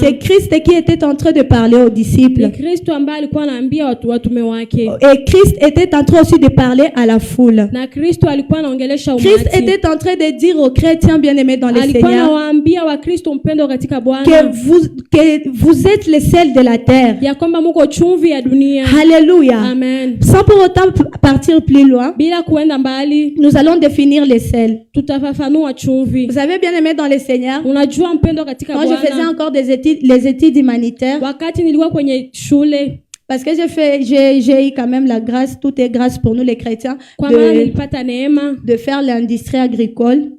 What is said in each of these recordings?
C'est Christ qui était en train de parler aux disciples. Ni Kristo ambaye alikuwa anaambia watume wake. Et Christ était en train aussi de parler à la foule. Na Kristo alikuwa anaongelesha umati. Christ était en train de dire aux chrétiens bien-aimés dans le Alikuwa Seigneur anawaambia wa Kristo mpendo katika Bwana que vous êtes le sel de la terre. ya kwamba mko chumvi ya dunia. Alléluia. Amen. Sans pour autant partir plus loin, Bila kuenda mbali, nous allons définir le sel. tutafafanua chumvi. Vous savez bien-aimés dans le Seigneur, Unajua mpendo katika quand je faisais Bwana, encore les études humanitaires, wakati nilikuwa kwenye shule, parce que j'ai eu quand même la grâce, tout est grâce pour nous les chrétiens, kwa maana nilipata neema de faire l'industrie agricole.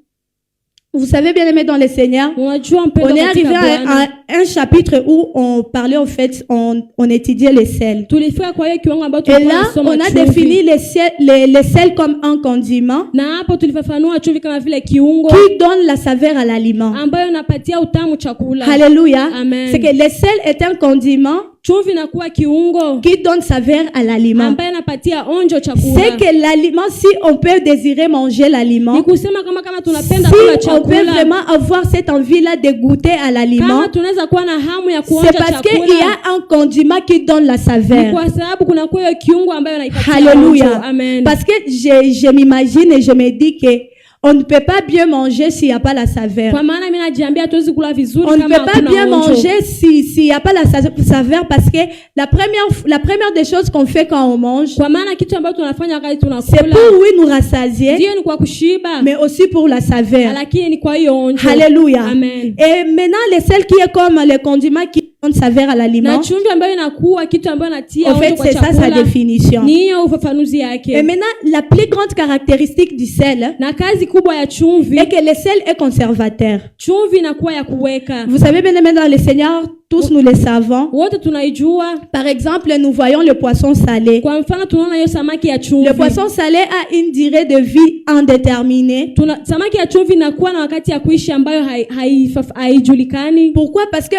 Vous savez bien aimé dans le Seigneur, unajua mpendo on est katika arrivé Bwana. à un chapitre où on parlait en fait, on étudiait les sels. Tulifika kwa hiyo kiwango ambacho Et tulikuwa là, tunasoma on a chumvi. défini les sels comme un condiment Na hapo tulifafanua chumvi kama vile kiungo qui donne la saveur à l'aliment. ambayo inapatia utamu chakula. Alléluia. Amen. C'est que le sel est un condiment Chumvi inakuwa kiungo qui donne saveur à l'aliment. ambayo inapatia onjo chakula. C'est que l'aliment, si on peut désirer manger l'aliment, Ni kusema kama tunapenda si kula on peut chakula, vraiment avoir cette envie-là de goûter à l'aliment, kama tunaweza kuwa na hamu ya kuonja c'est parce qu'il chakula, y a un condiment qui donne la ni saveur. kwa sababu kuna kwa hiyo kiungo ambayo inaipatia Alléluia. onjo. Amen. Parce que je m'imagine et je me dis que on ne peut pas bien manger s'il n'y a pas la saveur. Kwa maana mimi najiambia tuwezi kula vizuri On ne kama peut pas hakuna bien onjo. manger s'il n'y a pas la saveur, parce que la première des choses qu'on fait quand on mange, Kwa maana kitu ambacho tunafanya wakati c'est tunakula pour oui nous rassasier, ndio ni kwa kushiba, mais aussi pour la saveur. lakini ni kwa hiyo onjo. Alléluia. Amen. Et maintenant, le sel qui est comme le condiment qui donne saveur à Na l'aliment, chumvi ambayo inakuwa kitu ambayo inatia en onjo fait, kwa c'est ça sa chakula. définition. Ni hiyo ufafanuzi yake. Et maintenant, la plus grande caractéristique du sel Na kazi kubwa ya chumvi, est que le sel est conservateur. chumvi inakuwa ya kuweka. Vous savez bien aimé dans le Seigneur, tous nous le savons. Wote tunaijua. Par exemple, nous voyons le poisson salé. Kwa mfano tunaona hiyo samaki ya chumvi. Le poisson salé a une durée de vie indéterminée. Samaki ya chumvi inakuwa na wakati ya kuishi ambayo haijulikani. Pourquoi? Parce que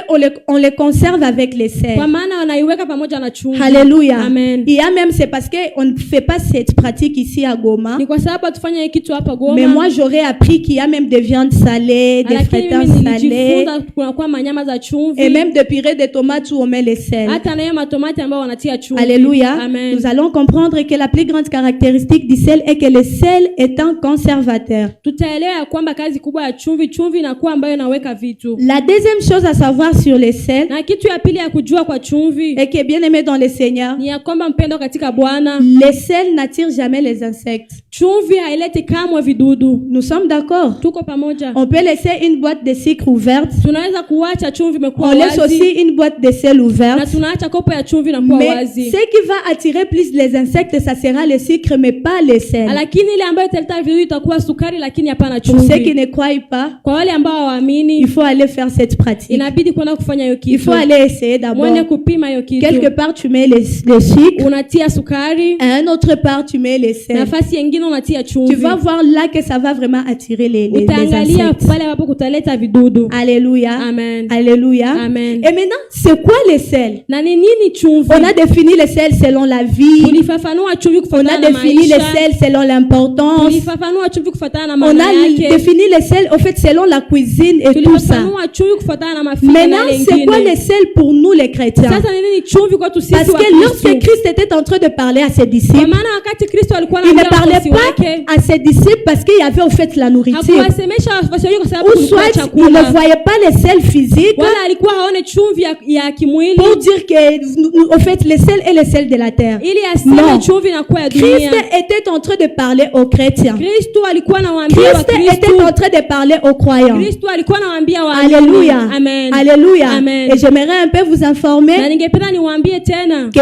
on les conserve avec les sel. Kwa maana wanaiweka pamoja na chumvi. Alléluia. Amen. Il y a même, c'est parce que on ne fait pas cette pratique ici à Goma. Ni kwa sababu atufanya hii kitu hapa Goma. Mais moi, j'aurais appris qu'il y a même des viandes salées, des fritteurs salés, kuna kwa manyama za chumvi. et même de purée de tomates où on met les sel. Hata na hiyo matomati ambayo wanatia chumvi. Alléluia. Amen. Nous allons comprendre que la plus grande caractéristique du sel est que le sel est un conservateur. Tutaelewa ya kwamba kazi kubwa ya chumvi inakuwa ambayo inaweka vitu. La deuxième chose à savoir sur le sel, Na kitu ya pili ya kujua kwa chumvi et qui est bien aimé dans le Seigneur, ni ya kwamba mpendo katika Bwana, le sel n'attire jamais les insectes. chumvi haileti kamwe vidudu. Nous sommes d'accord? Tuko pamoja. On peut laisser une boîte de sucre ouverte. Tunaweza kuacha chumvi imekuwa On laisse wazi. aussi une boîte de sel Na ouverte. tunaacha kopo ya chumvi inakuwa Mais wazi. ce qui va attirer plus les insectes, ça sera le sucre, mais pas le sel. Lakini ile ambayo italeta vidudu itakuwa sukari, lakini hapana Pour ceux qui chumvi. ne croient pas, Kwa wale ambao hawaamini, il faut aller faire cette pratique. inabidi kwenda kufanya hiyo Il kitu. faut aller essayer d'abord. Mwende kupima hiyo kitu. Quelque part, tu mets le sucre. Unatia sukari, À un autre part, tu mets les sel. nafasi nyingine unatia Tu chumvi. vas voir là que ça va vraiment attirer les Utaangalia insectes. pale ambapo kutaleta vidudu. Alléluia. Amen. Alléluia. Amen. Et maintenant, c'est quoi le sel? Na ni nini chumvi? On a défini le sel selon la vie. Tulifafanua chumvi On kufuatana a na défini le maisha. sel selon l'importance. Tulifafanua chumvi kufuatana na On maana a yake. défini le sel, en fait, selon la cuisine et tout ça. Tulifafanua chumvi kufuatana na mafuta na Maintenant, c'est quoi le lengine. sel pour nous les chrétiens? Sasa ni nini chumvi kwetu sisi Parce wa que lorsque Kristo? Christ était en train de parler à ses Kwa disciples, maana wakati Kristo alikuwa il ne anaambia parlait wafuasi wake, pas à ses disciples parce qu'il y avait au fait la nourriture. hakuwasemesha wafuasi wake kwa sababu Ou kulikuwa soit il chakula. ne voyait pas le sel physique Wala alikuwa haone chumvi ya kimwili pour dire que, au fait, le sel est le sel de la terre. ili aseme Non. chumvi inakuwa ya Christ dunia. était en train de parler aux chrétiens. Kristo alikuwa anawaambia Christ Wakristo. était en train de parler aux croyants. Kristo alikuwa anawaambia wa Alléluia. Amen. Alléluia. Amen. Et j'aimerais un peu vous informer Na ningependa niwaambie tena que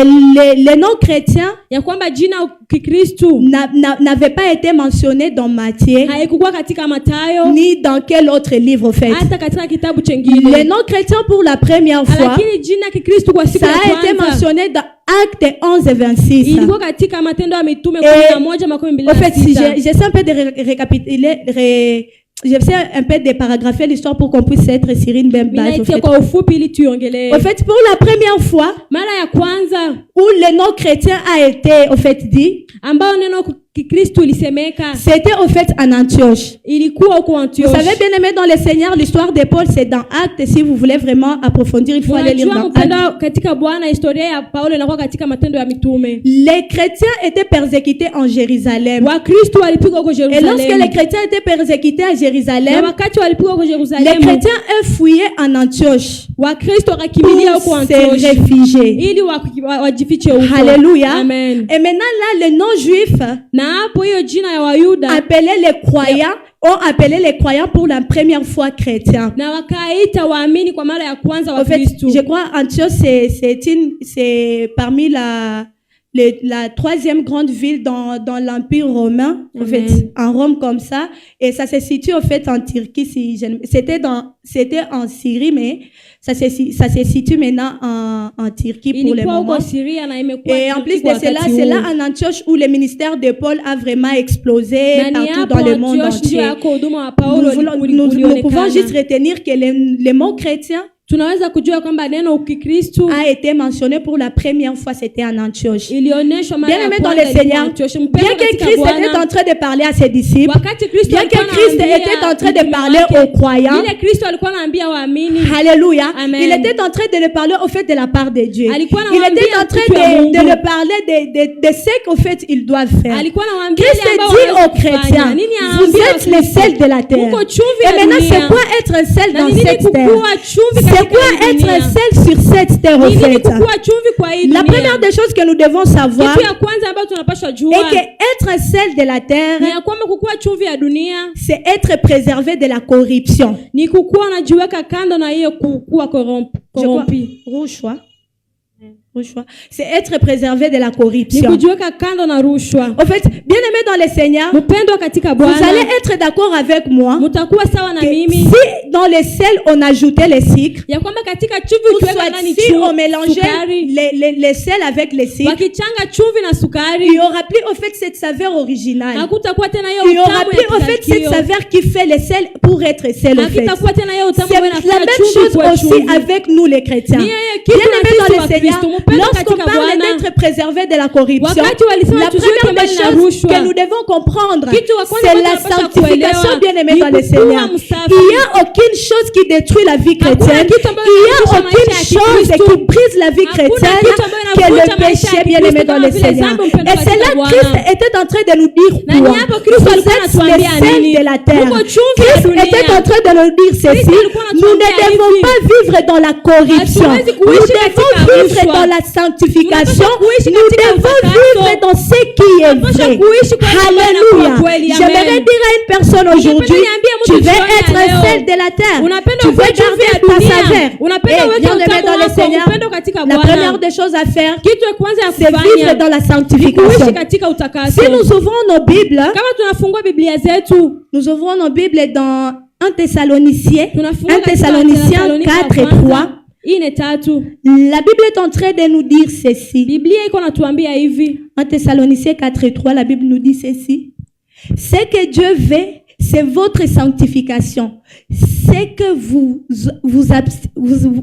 les non-chrétiens ya kwamba jina Kikristo n'avaient pas été mentionnés dans Matthieu, haikuwa katika Mathayo ni dans quel autre livre, au fait. hata katika kitabu Les chengine. non-chrétiens, pour la première fois, Lakini jina Kikristo kwa siku ça ya a été kwanza mentionné dans Actes 11 et 26. ilikuwa katika Matendo ya Mitume Et, 11:26. au fait, si j'essaie un peu de récapituler, j'essaie un peu de paragrapher l'histoire pour qu'on puisse être sur une même base. Au Minaitia fait. kwa ufupi ili tuiongelee. Au fait, pour la première fois, Mara ya kwanza où le non-chrétien a été, au fait, dit, ambao neno Kikristo ilisemeka. C'était au fait en Antioche. Ilikuwa huko Vous Antioche. savez, bien aimé dans le Seigneur, l'histoire de Paul, c'est dans Actes. Si vous voulez vraiment approfondir, il faut aller lire Unajua dans mpendo Actes. katika Bwana, historia ya Paulo inakuwa katika Matendo ya Mitume. Les chrétiens étaient persécutés en Jérusalem. Wakristo walipigwa huko Et lorsque Yerusalemu. les chrétiens étaient persécutés à Na Jérusalem, wakati walipigwa huko les Yerusalemu, chrétiens eux fouillaient en Antioche Wakristo wakakimbilia huko pour se Antioche réfugier. ili wajifiche huko. Alléluia. Amen. Et maintenant là, les non-juifs Na hapo hiyo jina ya Wayuda appelaient les croyants, ont appelé les croyants pour la première fois chrétiens. na wakaita waamini kwa mara ya kwanza En fait, Wakristo. je crois Antioche, c'est parmi la troisième grande ville dans l'Empire romain, en Amen. fait, en Rome comme ça. Et ça se situe, en fait, en Turquie. C'était en Syrie, mais ça se situe maintenant en Turquie pour le Ilikuwa moment. huko Syria na imekuwa Et en plus Turki de cela, wakati c'est huu. là en Antioche où le ministère de Paul a vraiment explosé Na ni partout hapo dans le monde Antioche ndio entier. yako huduma wa Nous, Paulo nous pouvons juste retenir que le mot chrétien tunaweza kujua kwamba neno ukikristu a été mentionné pour la première fois, c'était en Antioche. ilionyeshwa mara Bien ya aimé dans kwanza le ilikuwa Seigneur, Antioche. bien Mpendwa que katika Christ Bwana, était en train de parler à ses disciples, wakati Kristo bien que alikuwa Christ anaambia était en train de mitume parler wake, aux croyants, vile Kristo alikuwa anaambia waamini, Alléluia, Amen. il était en train de le parler au fait de la part de Dieu. Alikuwa Il anawaambia était en train mtu wa Mungu. de le parler de ce qu'au fait ils doivent faire. alikuwa anawaambia Christ yale ambao dit aux wanaweza chrétiens, kufanya. Nini vous anaambia êtes les Wakristo? sels de la terre. Muko chumvi Et ya maintenant, dunia. c'est quoi être un sel Na dans ni nini cette terre? kukuwa chumvi C'est katika quoi hii être un dunia? sel sur cette terre, au Ni nini fait? kukuwa chumvi kwa hii La dunia? première des choses que nous devons savoir Kitu ya kwanza ambayo tunapaswa jua est que être un sel de la terre, ni ya kwamba kukuwa chumvi ya dunia c'est être préservé de la corruption. ni kukuwa unajiweka kando na hiyo kukuwa Je crois, korompi. rushwa. Rushwa. C'est être préservé de la Ni corruption. kujiweka kando na rushwa. En fait, bien aimé dans le Seigneur, Mpendwa katika vous allez Bwana, être d'accord avec moi mtakuwa sawa na que mimi si dans le sel on ajoutait les sucres, ya kwamba katika chumvi ou ukiweka soit ndani si on mélangeait sukari, les sels avec les sucres, wakichanga chumvi na il sukari, n'y aura plus au fait cette saveur originale. hakutakuwa tena hiyo Il n'y aura utamu plus ya au fait cette kizakio. saveur qui fait le sel pour être sel au fait. Hakitakuwa tena hiyo utamu C'est ambayo la inafanya même chumvi chose kuwa aussi chumvi. avec nous les chrétiens. Ni yeye kitu Bien na aimé sisi dans le wa Seigneur, Kristo, mpendwa lorsqu'on katika parle Bwana, d'être préservé de la corruption, wakati walisema la tujiweke première mbali des na choses rushwa, que nous devons comprendre, kitu wa kwanza c'est ambacho la tunapaswa sanctification, kuelewa, bien aimé ni dans le kukuwa Seigneur. msafi. Il n'y a aucune chose qui détruit la vie Hakuna chrétienne. kitu ambayo Il n'y a inarudisha aucune maisha ya chose Kikristo. qui brise la vie Hakuna chrétienne kitu ambayo que le inavunja maisha péché, ya bien aimé Kikristo dans le kama vile Seigneur. dhambi, mpendwa Et c'est là katika que Christ Bwana. était en train de nous dire Na ni quoi? hapo Kristo Vous alikuwa êtes anatuambia les sels nini? de la terre. Muko chumvi ya Christ dunia. était en train de nous dire ceci. Kristo alikuwa Nous ne anatuambia devons hivi. pas vivre dans la corruption. Hatuwezi Nous kuishi devons katika vivre rushwa. dans la sanctification. Tunapaswa kuishi Nous katika devons utakaso. vivre dans ce qui est Tunapaswa vrai. kuishi kwa yale ambayo Alléluia. yanakuwa kweli. J'aimerais Amen. dire à une personne aujourd'hui, niambie mtu tu veux jioni ya être un leo. sel de la terre. Unapenda Tu uwe veux chumvi ya garder ta dunia. saveur. Unapenda Eh, uweke bien aimé utamu dans le wako, Seigneur, upendo katika la Bwana. première des choses à faire, Kitu ya kwanza ya c'est vivre kufanya dans la ni sanctification. kuishi katika utakaso. Si nous ouvrons nos Bibles, Kama tunafungua Biblia zetu, nous ouvrons nos Bibles dans 1 Thessaloniciens, tunafungua 1 katika Thessaloniciens Wathesalonike 4 et wa kwanza, 3. ine tatu. La Bible est en train de nous dire ceci. Biblia iko natuambia hivi. 1 Thessaloniciens 4 et 3, la Bible nous dit ceci. Ce que Dieu veut, c'est votre sanctification. C'est que vous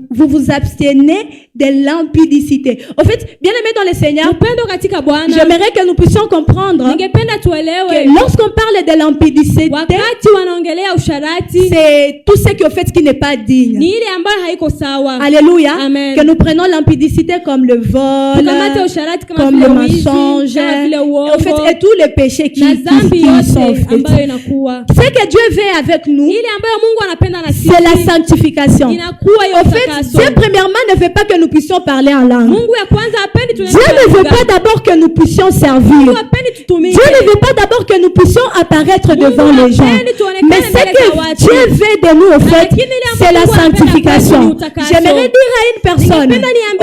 vous abstenez de l'impudicité. En fait, bien aimé dans le Seigneur, Upendo katika Bwana. j'aimerais que nous puissions comprendre Ningependa que tuelewe lorsqu'on parle de l'impudicité, wakati wanaongelea usharati c'est tout ce qui au fait qui n'est pas digne. ni ile ambayo haiko sawa. Alléluia. Amen. Que nous prenons l'impudicité comme le vol, Tukamate usharati kama comme vile le wizi, mensonge, kama vile et, uongo, au fait, et tous les péchés qui na dhambi sont yote faits. ambayo inakuwa. Ce que Dieu veut avec nous, Ile ambayo Mungu anapenda na sisi c'est la sanctification. inakuwa hiyo En fait, utakaso. Dieu premièrement ne veut pas que nous puissions parler en langue. Mungu ya kwanza hapendi Dieu tunene ne veut lugha. pas d'abord que nous puissions servir. Mungu hapendi tutumike. Dieu ne veut pas d'abord que nous puissions apparaître devant les gens. Mais ce que Dieu veut de nous, au fait, c'est la sanctification. J'aimerais dire à une personne,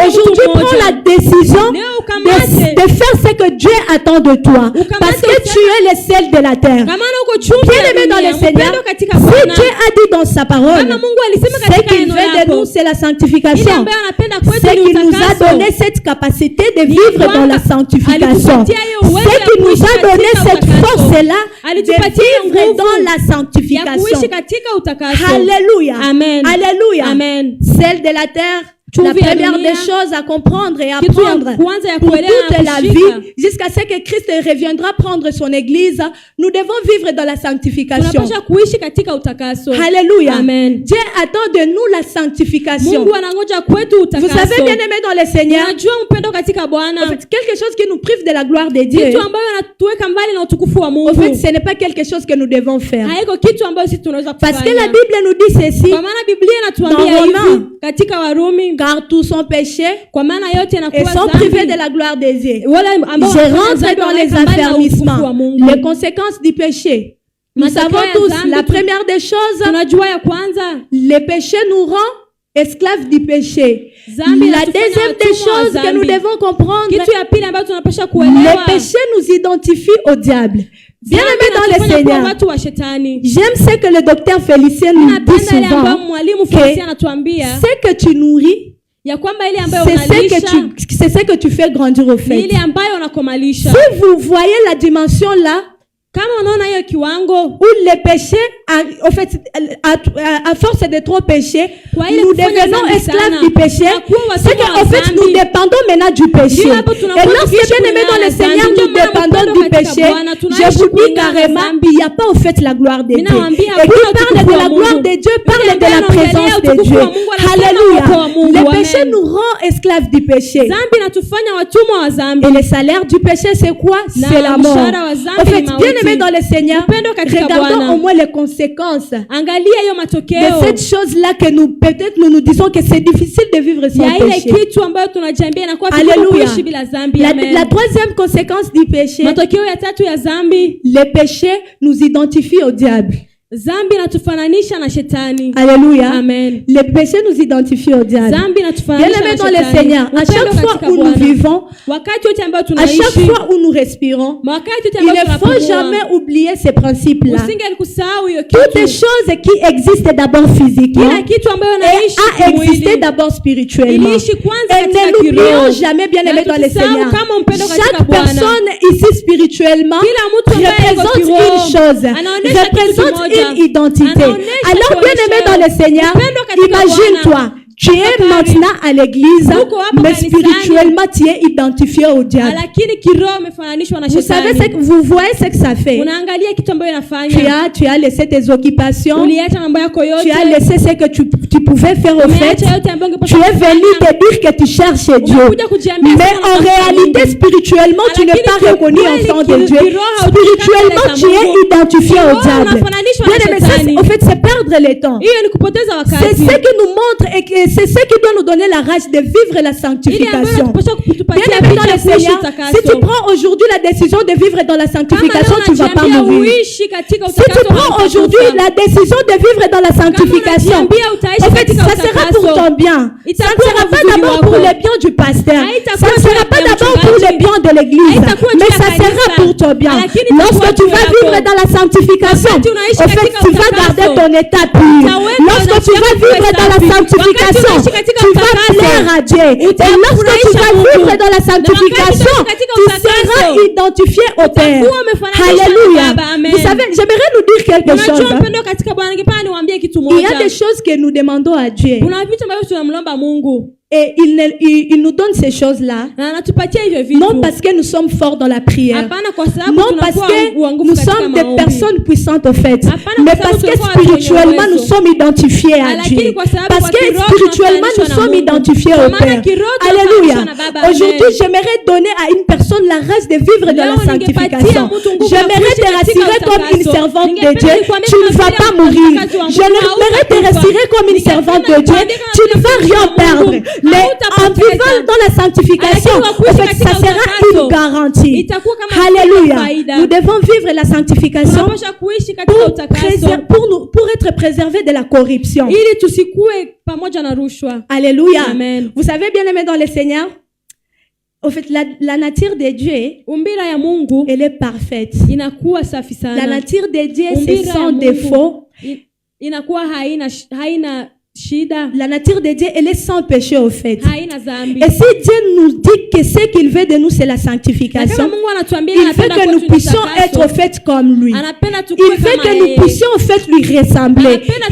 aujourd'hui prends la décision de faire ce que Dieu attend de toi. Parce que tu es le sel de la terre. Kama uko chumvi Bien ya aimé dans dunia, le Seigneur, upendo katika si Bwana. Dieu a dit dans sa parole, Kama Mungu alisema ce katika qu'il neno veut de lako, nous, c'est la ile sanctification. ambayo anapenda kwetu C'est ni qu'il nous a utakaso. donné cette capacité de vivre dans la sanctification. Alitupatia hiyo uwezo C'est ya qu'il nous kuishi a donné katika cette utakaso. force-là de Alitupatia hiyo vivre nguvu dans la ya sanctification. kuishi katika utakaso. Alléluia. Amen. Alléluia. Amen. Celle de la terre, La première des choses à comprendre et apprendre pour toute la vie, jusqu'à ce que Christ reviendra prendre son église, nous devons vivre dans la sanctification. Alléluia. Amen. Dieu attend de nous la sanctification. Vous savez, bien aimé dans le Seigneur, en fait, quelque chose qui nous prive de la gloire de Dieu, en fait, ce n'est pas quelque chose que nous devons faire. Parce que la Bible nous dit ceci dans Romains, car tous sont péchés et sont privés de la gloire de Dieu. Je rentre dans les affermissements, les conséquences du péché. Nous savons tous, la première des choses, le péché nous rend esclaves du péché. La deuxième des choses que nous devons comprendre, le péché nous identifie au diable. Bien aimé dans le Seigneur, j'aime ce que le docteur Félicien nous dit souvent, que ce que tu nourris, c'est ce que tu fais grandir au fait. Si vous voyez la dimension là, où le péché, en fait, à force de trop pécher, nous devenons esclaves du péché. C'est qu'en fait, nous dépendons maintenant du péché. Et lorsque, bien aimé dans le Seigneur, nous dépendons du péché, je vous dis carrément, il n'y a pas en fait la gloire de Dieu. Et qui parle de la gloire de Dieu, parle de la présence de Dieu. Alléluia. Le péché nous rend esclaves du péché. Et le salaire du péché, c'est quoi? C'est la mort. En fait, bien aimé dans le Seigneur, regardons au moins les conséquences de cette chose-là que nous, peut-être nous disons que c'est difficile de vivre sans péché. Alléluia. La troisième conséquence du péché, le péché nous identifie au diable. Alléluia. Amen. Le péché nous identifie au diable. Bien aimé dans le Seigneur, à chaque fois où nous vivons, à chaque fois où nous respirons, il ne faut jamais oublier ces principes-là. Toutes les choses qui existent d'abord physiquement et à exister d'abord spirituellement. Et ne l'oublions jamais, bien aimé dans le Seigneur. Chaque personne ici spirituellement représente une chose, représente une identité. Alors, bien aimé dans le Seigneur, imagine-toi, tu es maintenant à l'église, mais spirituellement, tu es identifié au diable. Vous savez, vous voyez ce que ça fait. Tu as laissé tes occupations, tu as laissé ce que tu pouvais faire au fait. Tu es venu te dire que tu cherches Dieu. Mais en réalité, spirituellement, tu n'es pas reconnu enfant de Dieu. Spirituellement, tu es identifié au diable. Bien aimé, en fait, c'est perdre le temps. C'est ce qui nous montre et que c'est ce qui doit nous donner la rage de vivre la sanctification. Bien aimé dans le Seigneur, si tu prends aujourd'hui la décision de vivre dans la sanctification, tu ne vas pas mourir. Si tu prends aujourd'hui la décision de vivre dans la sanctification, en fait, ça sera pour ton bien. Ça ne sera pas d'abord pour le bien du pasteur. Ça ne sera pas d'abord pour le bien de l'église. Mais ça sera pour ton bien. Lorsque tu vas vivre dans la sanctification, en fait, tu vas garder ton état pur. Lorsque tu vas vivre dans la sanctification, tu vas plaire à Dieu. Et lorsque tu vas vivre dans la sanctification, tu seras identifié au Père. Alléluia. Vous savez, j'aimerais nous dire quelque chose. Il y a des choses que nous demandons à Dieu. Et il nous donne ces choses-là, non parce que nous sommes forts dans la prière, non parce que nous sommes des personnes puissantes au fait, mais parce que spirituellement nous sommes identifiés à Dieu. Parce que spirituellement nous sommes identifiés au Père. Alléluia. Aujourd'hui, j'aimerais donner à une personne la rage de vivre dans la sanctification. J'aimerais te rassurer comme une servante de Dieu, tu ne vas pas mourir. J'aimerais te rassurer comme une servante de Dieu, tu ne vas rien perdre. Mais en vivant dans la sanctification, en fait, ça sera une garantie. Alléluia. Nous devons vivre la sanctification pour être préservés de la corruption. Alléluia. Amen. Vous savez, bien aimé dans le Seigneur, en fait, la nature de Dieu, elle est parfaite. La nature de Dieu, c'est sans défaut. La nature de Dieu, elle est sans péché au fait. haina dhambi. Et si Dieu nous dit que ce qu'il veut de nous, c'est la sanctification, Mungu anatuambia il veut anapenda que nous kwetu puissions utakaso. être au fait comme lui. Anapenda tukue Il veut kama que nous yeye. puissions au fait lui ressembler. Anapenda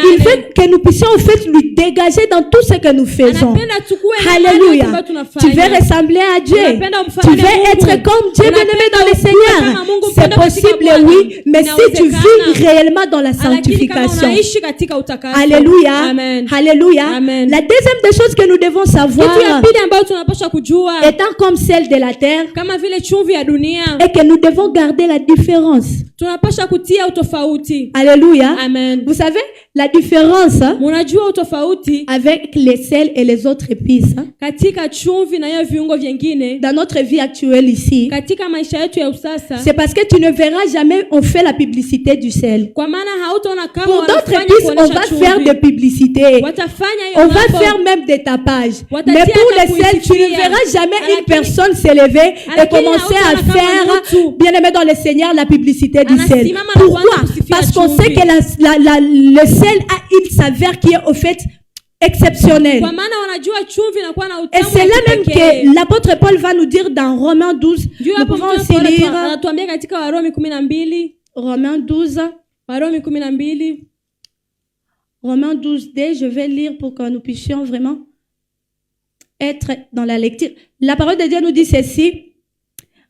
Il veut que nous puissions au fait lui dégager dans tout ce que nous faisons. Anapenda tukue na hali Alléluia. ambayo Tu tunafanya. veux ressembler à Dieu. Unapenda Tu umfanane veux Mungu. être comme Dieu, bien-aimé dans le Unapenda Seigneur. ukue kama Mungu, C'est mpenda katika possible, Bwana. oui, mais si tu Inawezekana. vis réellement dans la Lakini kama sanctification. unaishi katika utakaso. Alléluia. Amen. Alléluia. Amen. La deuxième des choses que nous devons savoir, Kitu ya pili ambayo tunapaswa kujua étant comme celle de la terre, kama vile chumvi ya dunia, est que nous devons garder la différence. tunapaswa kutia utofauti. Alléluia. Amen. Vous savez, la différence Munajua utofauti avec les sels et les autres épices katika chumvi na hiyo viungo vingine dans notre vie actuelle ici, katika maisha yetu ya usasa, c'est parce que tu ne verras jamais on fait la publicité du sel. kwa maana hautaona kama Pour d'autres wanafanya épices, on kuonesha va chumvi. faire des publicités. Watafanya hiyo On va mambo. faire même des tapages. Watatia Mais pour hata les sels, tu ne kuisikia. verras jamais une Lakini- personne s'élever et Lakini commencer à hautaona kama faire, mtu bien aimé dans le Seigneur, la publicité du sel. anasimama na Pourquoi? kuanza kusifia Parce qu'on chumvi. sait que le sel a une saveur qui est au fait exceptionnelle. Kwa maana wanajua chumvi inakuwa na Et utamu c'est là wa même kipekee. que l'apôtre Paul va nous dire dans Romains 12, Juu nous hapo pouvons Mtume aussi Paulo lire anatuambia katika Warumi 12, Romains 12, Warumi 12, Romains 12d, je vais lire pour que nous puissions vraiment être dans la lecture. La parole de Dieu nous dit ceci,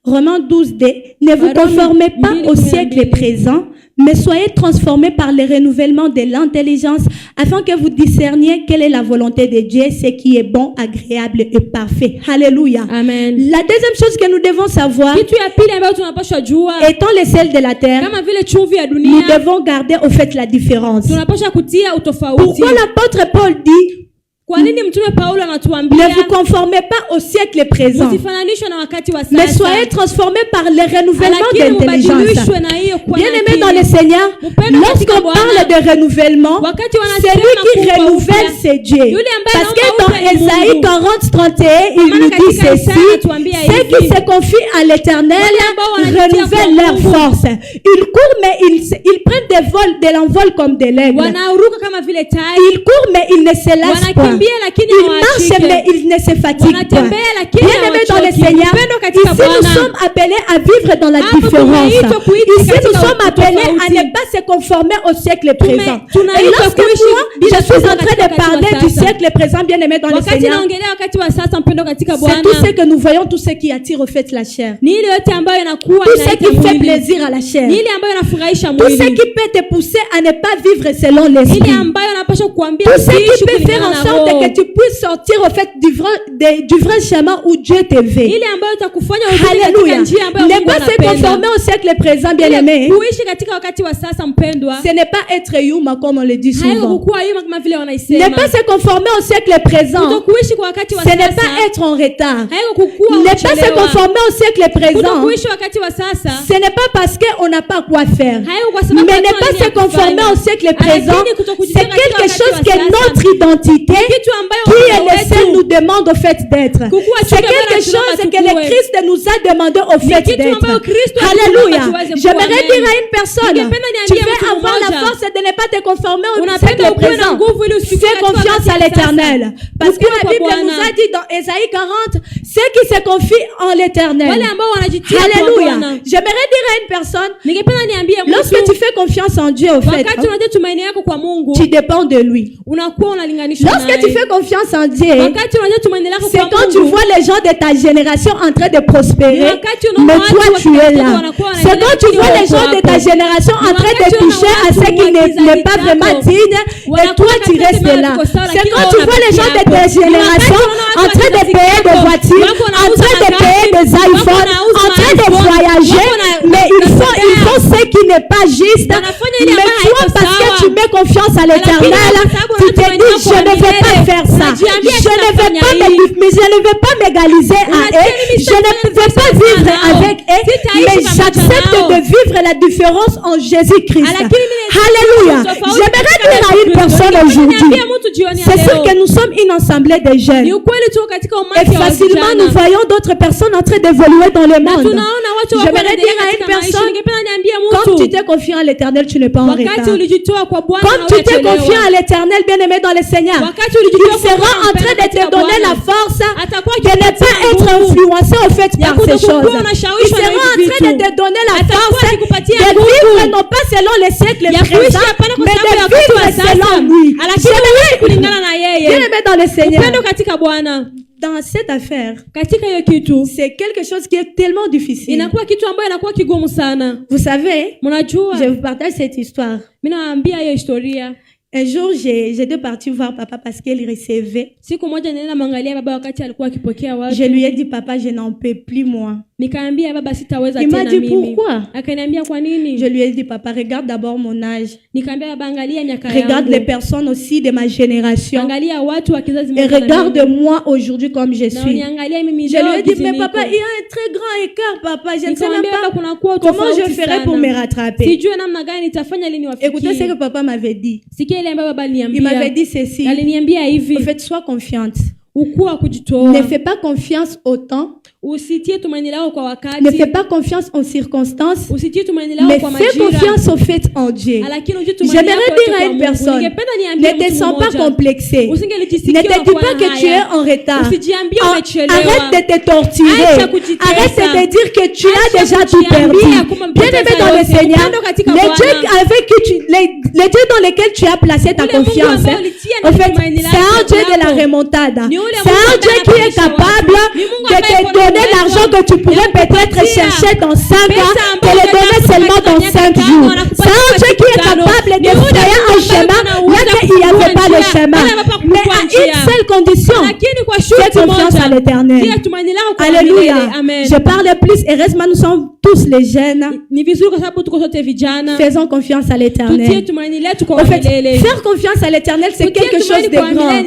Romains 12d, ne vous conformez pas au siècle présent, mais soyez transformés par le renouvellement de l'intelligence, afin que vous discerniez quelle est la volonté de Dieu, ce qui est bon, agréable et parfait. Alléluia. Amen. La deuxième chose que nous devons savoir, Kitu ya pili ambayo tunapaswa jua, étant les sels de la terre, kama vile chumvi ya nous dunia, devons garder au fait la différence. tunapaswa kutia utofauti. Pourquoi l'apôtre Paul dit, Kwa nini Mtume Paulo ne anatuambia vous conformez pas au siècle présent, msifananishwe na wakati wa mais sasa, soyez transformés par le renouvellement lakini d'intelligence. mubadilishwe na hiyo kwa Bien-aimés dans le Seigneur, lorsqu'on parle de renouvellement, wakati celui wanasema qui kuumba renouvelle, upya, c'est Dieu. yule ambaye Parce que anaumba dans upya ni Ésaïe Mungu. 40:31, il maana nous dit katika ceci, Isaya anatuambia ceux qui hivi, se confient à l'Éternel wale ambao wanajitia renouvellent kwa leur Mungu. force. Ils courent, mais ils prennent de l'envol comme des l'aigle. wanaruka kama vile tai, Ils courent, mais ils ne se lassent pas. wanakimbia lakini Ils marchent, hawashike, mais ils ne se fatiguent pas. wanatembea lakini Bien-aimés dans le hawachoki. Seigneur, Upendo katika ici nous Bwana. sommes appelés à vivre dans la Hapo différence. tumeitwa kuishi Ici nous katika sommes appelés à utofauti. ne pas se conformer au siècle présent. Et tunaitwa lorsque kuishi moi, bila je suis en kuwa train de katika parler wakati du wa sasa. siècle présent, bien-aimés dans le wakati Seigneur, naongelea wakati wa sasa, mpendo katika c'est Bwana, tout ce que nous voyons, tout ce qui attire au fait la chair. ni ile yote ambayo inakuwa Tout ce inaita qui fait mwili, plaisir à la chair. ni ile ambayo inafurahisha Tout ce mwili, qui peut te pousser à ne pas vivre selon ile l'esprit. ambayo anapaswa kuambia Tout ce qui usiishi peut faire kulingana en na sorte roho, que tu puisses sortir au fait du vrai chemin où Dieu te veut. ile ambayo itakufanya urudi katika Alléluia. njia ambayo Ne Mungu pas se anapenda. conformer au siècle présent, Ile bien-aimé. kuishi katika wakati wa sasa, mpendwa, Ce n'est pas être yuma comme on le dit haiko souvent. kukuwa hiyo kama vile Ne wanaisema. pas se conformer au siècle présent, Kutokuishi kwa wakati wa ce n'est sasa, pas être en retard. haiko kukuwa Ne pas se umechelewa. conformer au siècle présent, Kutokuishi wakati wa sasa, ce n'est pas parce qu'on n'a pas quoi faire. haiko kwa sababu Mais ne hatuna pas nini se ya conformer kufanya. au siècle présent, Lakini kutokujitia c'est katika quelque wakati chose wa que sasa, notre identité, kitu ambayo qui est Mungu le seul, wetu, nous demande au fait d'être. Kukuwa C'est chunga quelque bwana chose tunataka que le tukue. Christ nous a demandé au fait kitu d'être. ambayo Kristo Alléluia. alitaka tuweze kuwa. J'aimerais Amen. dire à une personne, Ningependa tu niambie veux mtu avoir la mmoja, force de ne pas te conformer au unapenda siècle ukuwe na présent. nguvu ili usikue Fais katika confiance wakati à wa l'Éternel. sasa. Parce que Ukue la kwa Bible Bwana. nous a dit dans Ésaïe 40, ceux qui se confient en l'Éternel. wale ambao wanajitia kwa Alléluia. Bwana. J'aimerais dire à une personne, Ningependa niambie lorsque mtu, tu fais confiance en Dieu, au fait, wakati unatia tumaini yako kwa Mungu, tu dépends de lui. unakuwa unalinganishwa Lorsque tu naye. fais confiance en Dieu, Wakati unatia tumaini lako c'est kwa quand tu Mungu, vois les gens de ta génération en train de prospérer, Ni wakati unaona mais watu toi wa tu es kizazi là. wanakuwa C'est wanaendelea quand tu vois kuwa les gens de ta hapo. génération en Ni train de wakati toucher unaona à ce watu qui wa kizazi n'est pas chako. vraiment digne, et Wanakuwa toi tu katika restes sema là. yako sawa, C'est lakini quand wao tu vois les gens de wanapitia ta hapo. Ni génération wakati unaona en watu train wa de kizazi payer des chako. voitures, Wako en wanauza train de magari, payer des wako iPhones, wanauza en train de iPhone, voyager, wako na- mais ils wanatembea. font ce qui n'est pas juste. Wanafanya ile Mais ambayo toi, haiko parce que sawa. tu mets confiance à l'Éternel, Lakini kwa sababu tu te unatumaini dis, wako je wa ne vais pas milele. faire ça. Unajiambia Je ne vais sitafanya pas hili. ne veux pas m'égaliser à eux, je ne veux pas vivre avec eux, mais j'accepte de vivre la différence en Jésus-Christ. Alléluia. J'aimerais dire à une personne aujourd'hui, c'est sûr que nous sommes une assemblée de jeunes. Et facilement, nous voyons d'autres personnes en train d'évoluer dans le monde. J'aimerais dire à une personne, quand tu t'es confiant à l'Éternel, tu n'es pas en retard. Quand tu t'es confiant à l'Éternel, bien-aimé dans le Seigneur, il sera en train de te donner la force de ne pas être influencé au fait par ces choses. Il sera en train de te donner la force de vivre non pas selon les siècles présents, mais de vivre selon lui. Bien-aimé dans le Seigneur, dans cette affaire, c'est quelque chose qui est tellement difficile. Vous savez, je vous partage cette histoire. Un jour, j'étais partie voir papa parce qu'il recevait. Je lui ai dit, papa, je n'en peux plus, moi. Il m'a dit, pourquoi? Je lui ai dit, papa, regarde d'abord mon âge. Regarde les personnes aussi de ma génération. Et regarde-moi aujourd'hui comme je suis. Je lui ai dit, mais papa, il y a un très grand écart, papa. Je ne sais même pas comment je ferai pour me rattraper. Écoutez ce que papa m'avait dit. Il m'avait dit ceci. En fait, sois confiante. Ne fais pas confiance au temps. Ne fais pas confiance aux circonstances. Mais fais confiance au fait en Dieu. J'aimerais dire à une personne, ne te sens pas complexé. Ne te dis pas que tu es en retard. Arrête de te torturer. Arrête de te dire que tu as déjà tout perdu. Bien-aimé dans le Seigneur, les dieux dans lesquels tu as placé ta confiance, en fait, c'est un Dieu de la remontada. C'est un Dieu qui est capable de te donner l'argent que tu pourrais peut-être chercher dans 5 ans, te le donner seulement dans 5 jours. C'est un Dieu qui est capable de frayer un chemin là qu'il n'y avait pas de chemin. Mais à une seule condition, fais confiance à l'Éternel. Alléluia. Je parle plus, heureusement nous sommes tous les jeunes. Faisons confiance à l'Éternel. En fait, faire confiance à l'Éternel, c'est quelque chose de grand.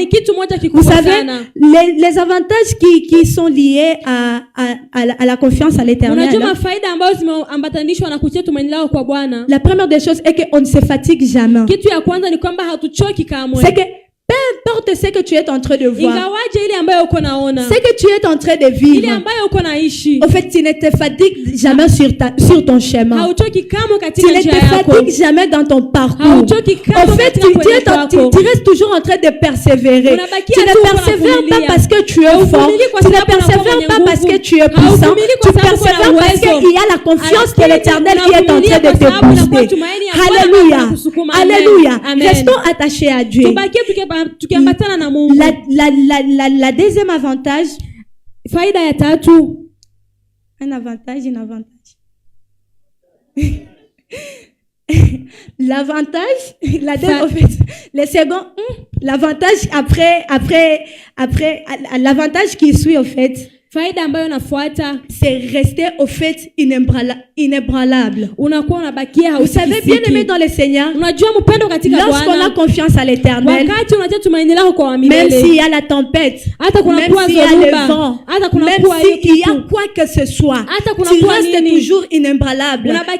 Vous savez, les avantages qui sont liés à la confiance à l'Éternel. La première des choses est qu'on ne se fatigue jamais. C'est que peu importe ce que tu es en train de voir, ce que tu es en train de vivre, en fait, tu ne te fatigues jamais sur ton chemin. Tu ne te fatigues jamais dans ton parcours. En fait, tu restes toujours en train de persévérer. Tu ne persévères pas parce que tu es fort. Tu ne persévères pas parce que tu es puissant. Tu persévères parce qu'il y a la confiance de l'Éternel qui est en train de te booster. Alléluia. Alléluia. Restons attachés à Dieu. La deuxième avantage, un avantage. L'avantage, en fait, le second, l'avantage après, l'avantage qui suit, en fait, c'est rester au fait inébranlable. Vous savez, bien aimé dans le Seigneur, lorsqu'on a confiance à l'Éternel, même s'il y a la tempête, même s'il y a le vent, même s'il y a quoi que ce soit, tu restes toujours inébranlable. Non pas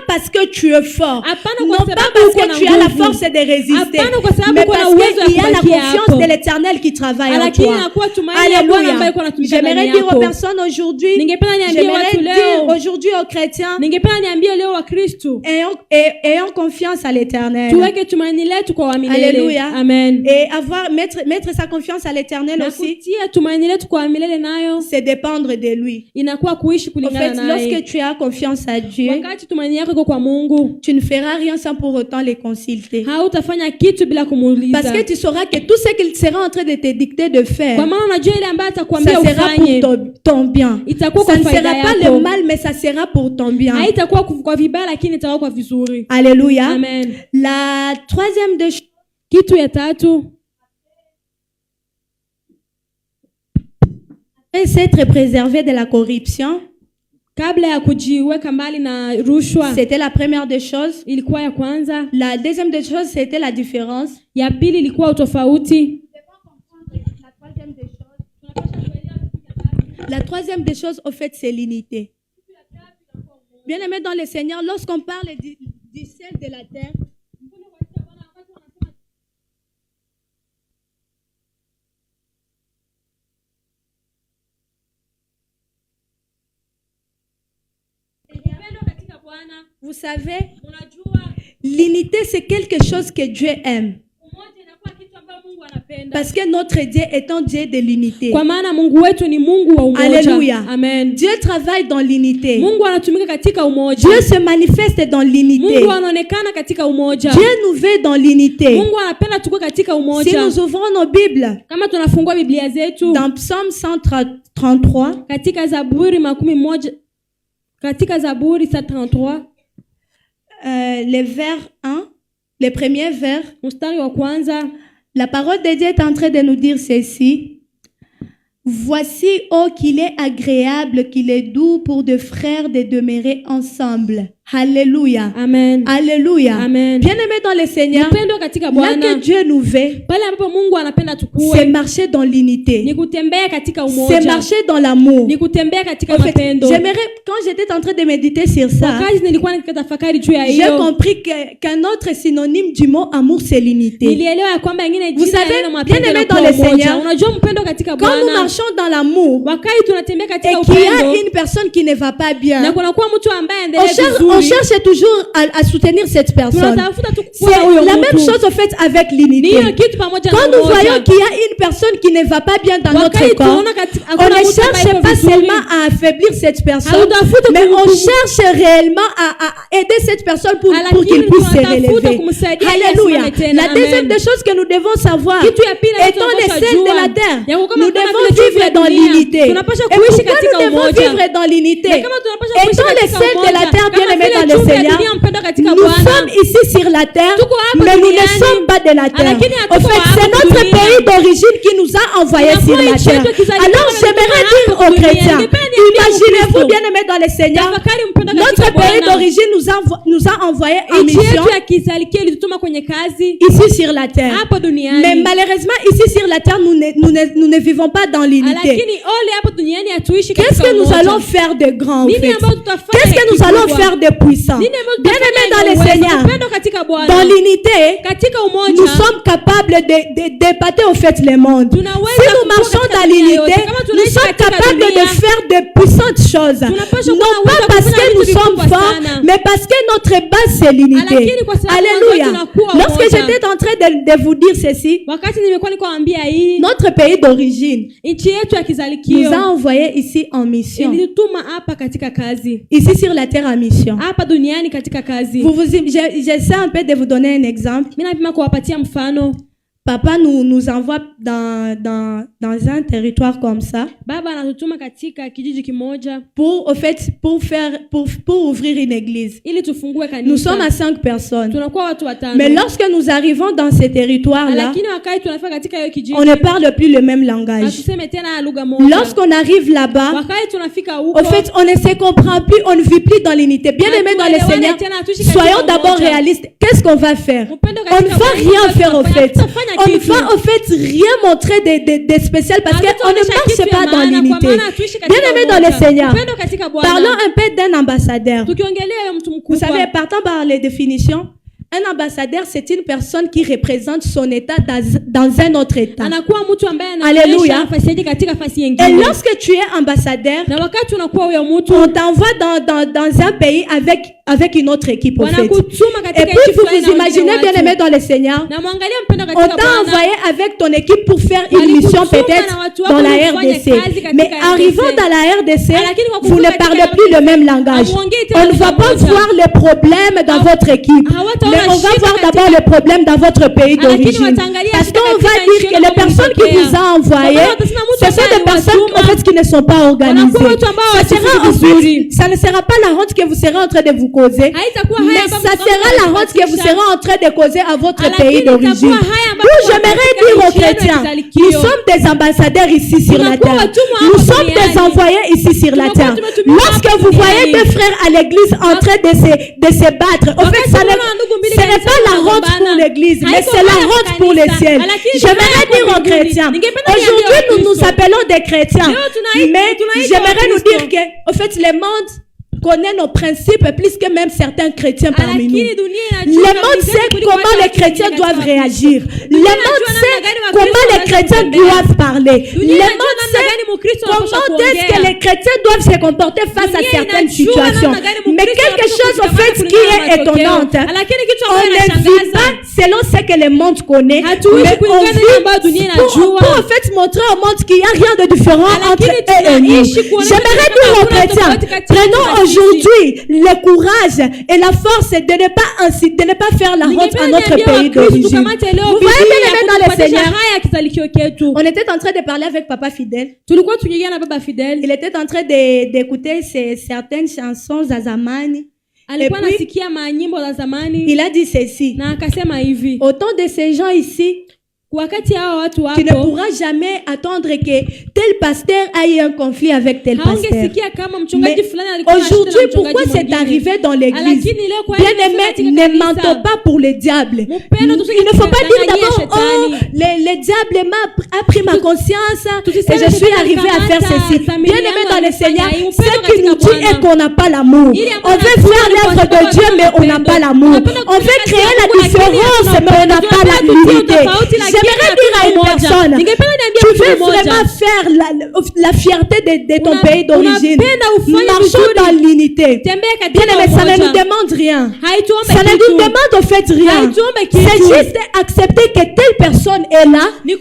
parce que tu es fort, non pas parce que tu as la force de résister, mais parce qu'il y a la confiance de l'Éternel qui travaille en toi. Alléluia. J'aimerais dire aux personnes aujourd'hui, j'aimerais dire aujourd'hui aux chrétiens, ayons confiance à l'Éternel. Alléluia. Amen. Et mettre sa confiance à l'Éternel aussi, c'est dépendre de lui. En fait, lorsque tu as confiance à Dieu, tu ne feras rien sans pour autant les consulter. Parce que tu sauras que tout ce qu'il sera en train de te dicter de faire, ça sera pour ton bien. Ça ne sera pas le mal, mais ça sera pour ton bien. Alléluia. Amen. La troisième des choses, c'est être préservé de la corruption. C'était la première des choses. La deuxième des choses, c'était la différence. La troisième des choses, au fait, c'est l'unité. Bien aimé dans le Seigneur, lorsqu'on parle du ciel de la terre, vous savez, l'unité, c'est quelque chose que Dieu aime. Parce que notre Dieu est un Dieu de l'unité. Alléluia. Amen. Dieu travaille dans l'unité. Dieu Dieu se manifeste dans l'unité. Dieu nous veut dans l'unité. Si nous ouvrons nos Bibles, dans Psaume 133, les vers 1, les premiers vers, la parole de Dieu est en train de nous dire ceci. Voici, oh, qu'il est agréable, qu'il est doux pour deux frères de demeurer ensemble. Alléluia. Amen. Alléluia. Amen. Bien-aimé dans le Seigneur, là que Dieu nous veut, c'est marcher dans l'unité. C'est marcher dans l'amour. En fait, j'aimerais, quand j'étais en train de méditer sur ça, j'ai compris qu'un autre synonyme du mot amour, c'est l'unité. Vous savez, bien-aimé dans le Seigneur, quand nous marchons dans l'amour et qu'il y a une personne qui ne va pas bien, on cherche toujours à soutenir cette personne. C'est la même chose au fait avec l'unité. Quand nous voyons qu'il y a une personne qui ne va pas bien dans notre corps, on ne cherche pas seulement à affaiblir cette personne, mais on cherche réellement à aider cette personne pour qu'il puisse se relever. Alléluia. La deuxième des choses que nous devons savoir, étant les sels de la terre, nous devons vivre dans l'unité. Et pourquoi nous devons vivre dans l'unité? Étant les sels de la terre, bien aimés dans le Seigneur, nous sommes ici sur la terre, mais nous ne sommes pas de la terre. En fait, c'est notre pays d'origine qui nous a envoyés sur la terre. Alors, j'aimerais dire aux chrétiens, imaginez-vous, bien aimés dans le Seigneur, notre pays d'origine nous a envoyés en mission ici sur la terre. Mais malheureusement, ici sur la terre, nous ne vivons pas dans l'unité. Qu'est-ce que nous allons faire de grand, en fait? Qu'est-ce que nous allons faire de puissant? Bien aimés dans le Seigneur, dans l'unité, nous sommes capables d'épater au fait le monde. Si nous marchons dans l'unité, nous sommes capables de faire de puissantes choses. Non pas parce que nous sommes forts, mais parce que notre base c'est l'unité. Alléluia. Lorsque j'étais en train de vous dire ceci, notre pays d'origine nous a envoyés ici en mission. Ici sur la terre en mission. J'essaie un peu de vous donner un exemple. Papa nous envoie dans un territoire comme ça pour ouvrir une église. Nous sommes à 5 personnes. Mais lorsque nous arrivons dans ce territoire-là, on ne parle plus le même langage. Lorsqu'on arrive là-bas, au fait, on ne se comprend plus, on ne vit plus dans l'unité. Bien aimé dans le Seigneur, soyons d'abord réalistes. Qu'est-ce qu'on va faire? On ne va rien faire au fait. On ne va au fait rien montrer de spécial parce qu'on ne marche pas dans l'unité. Bien aimé dans le Seigneur, parlons un peu d'un ambassadeur. Vous savez, partant par les définitions, un ambassadeur, c'est une personne qui représente son état dans un autre état. Alléluia. Et lorsque tu es ambassadeur, on t'envoie dans un pays avec une autre équipe, en fait. Et puis, vous vous imaginez, bien aimé dans le Seigneur, on t'a envoyé avec ton équipe pour faire une mission peut-être dans la RDC. Mais arrivant dans la RDC, vous ne parlez plus le même langage. On ne va pas voir les problèmes dans votre équipe. Mais on va voir d'abord le problème dans votre pays d'origine. Parce qu'on va dire que les personnes qui vous ont envoyé, ce sont des personnes en fait qui ne sont pas organisées. Ça ne sera pas la honte que vous serez en train de vous causer, mais ça sera la honte que vous serez en train de causer à votre pays d'origine. J'aimerais dire aux chrétiens, nous sommes des ambassadeurs ici sur la terre. Nous sommes des envoyés ici sur la terre. Lorsque vous voyez deux frères à l'église en train de se battre, en fait, ce n'est pas la honte pour l'église, mais c'est la honte pour les ciels. J'aimerais dire aux chrétiens, aujourd'hui nous nous appelons des chrétiens, mais j'aimerais nous dire que, en fait, le monde connaît nos principes plus que même certains chrétiens parmi nous. Le monde sait comment les chrétiens doivent réagir. Le monde sait comment les chrétiens doivent parler. Le monde sait comment est-ce que les chrétiens doivent se comporter face à certaines situations. Mais quelque chose en fait qui est étonnante, on ne vit pas selon ce que le monde connaît, mais on vit pour en fait montrer au monde qu'il n'y a rien de différent entre eux et nous. J'aimerais dire aux chrétiens, prenons aujourd'hui le courage et la force de ne pas faire la honte à notre pays d'origine. Vous voyez, bien aimé dans le Seigneur, on était en train de parler avec Papa Fidèle. Il était en train d'écouter certaines chansons za zamani. Et puis, il a dit ceci. Autant de ces gens ici, tu ne pourras jamais attendre que tel pasteur ait un conflit avec tel pasteur. Mais aujourd'hui, pourquoi c'est arrivé dans l'église? Bien-aimé, ne mentons pas pour le diable. Il ne faut pas dire d'abord, oh, le diable a pris ma conscience et je suis arrivé à faire ceci. Bien-aimé dans le Seigneur, ce qui nous dit est qu'on n'a pas l'amour. On veut faire l'œuvre de Dieu, mais on n'a pas l'amour. On veut créer la différence, mais on n'a pas l'unité. J'aimerais dire à une personne, tu veux vraiment faire la fierté de ton pays d'origine. Marchons dans l'unité. Bien aimé, ça ne nous demande rien. Ça ne nous demande en fait rien. C'est juste accepter que telle personne est là. Il est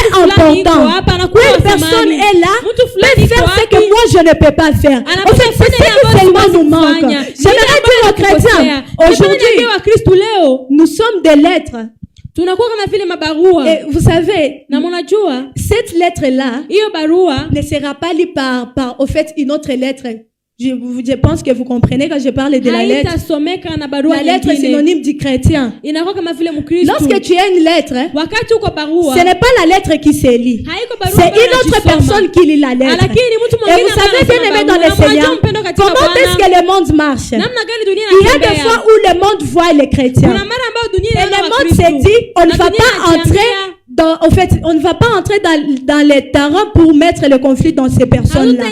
important. Telle personne est là. Peut faire ce que moi je ne peux pas faire. En fait, c'est ce qui seulement nous manque. J'aimerais dire aux chrétiens, aujourd'hui, nous sommes des lettres. Et vous savez, cette lettre-là ne sera pas lue par au fait une autre lettre. Je pense que vous comprenez quand je parle de la lettre. La lettre est synonyme du chrétien. Lorsque tu as une lettre, ce n'est pas la lettre qui se lit. C'est une autre personne qui lit la lettre. Et vous savez, bien aimé dans le Seigneur, comment est-ce que le monde marche? Il y a des fois où le monde voit les chrétiens. Et le monde se dit, on ne va pas entrer on ne va pas entrer dans les terrains pour mettre le conflit dans ces personnes-là.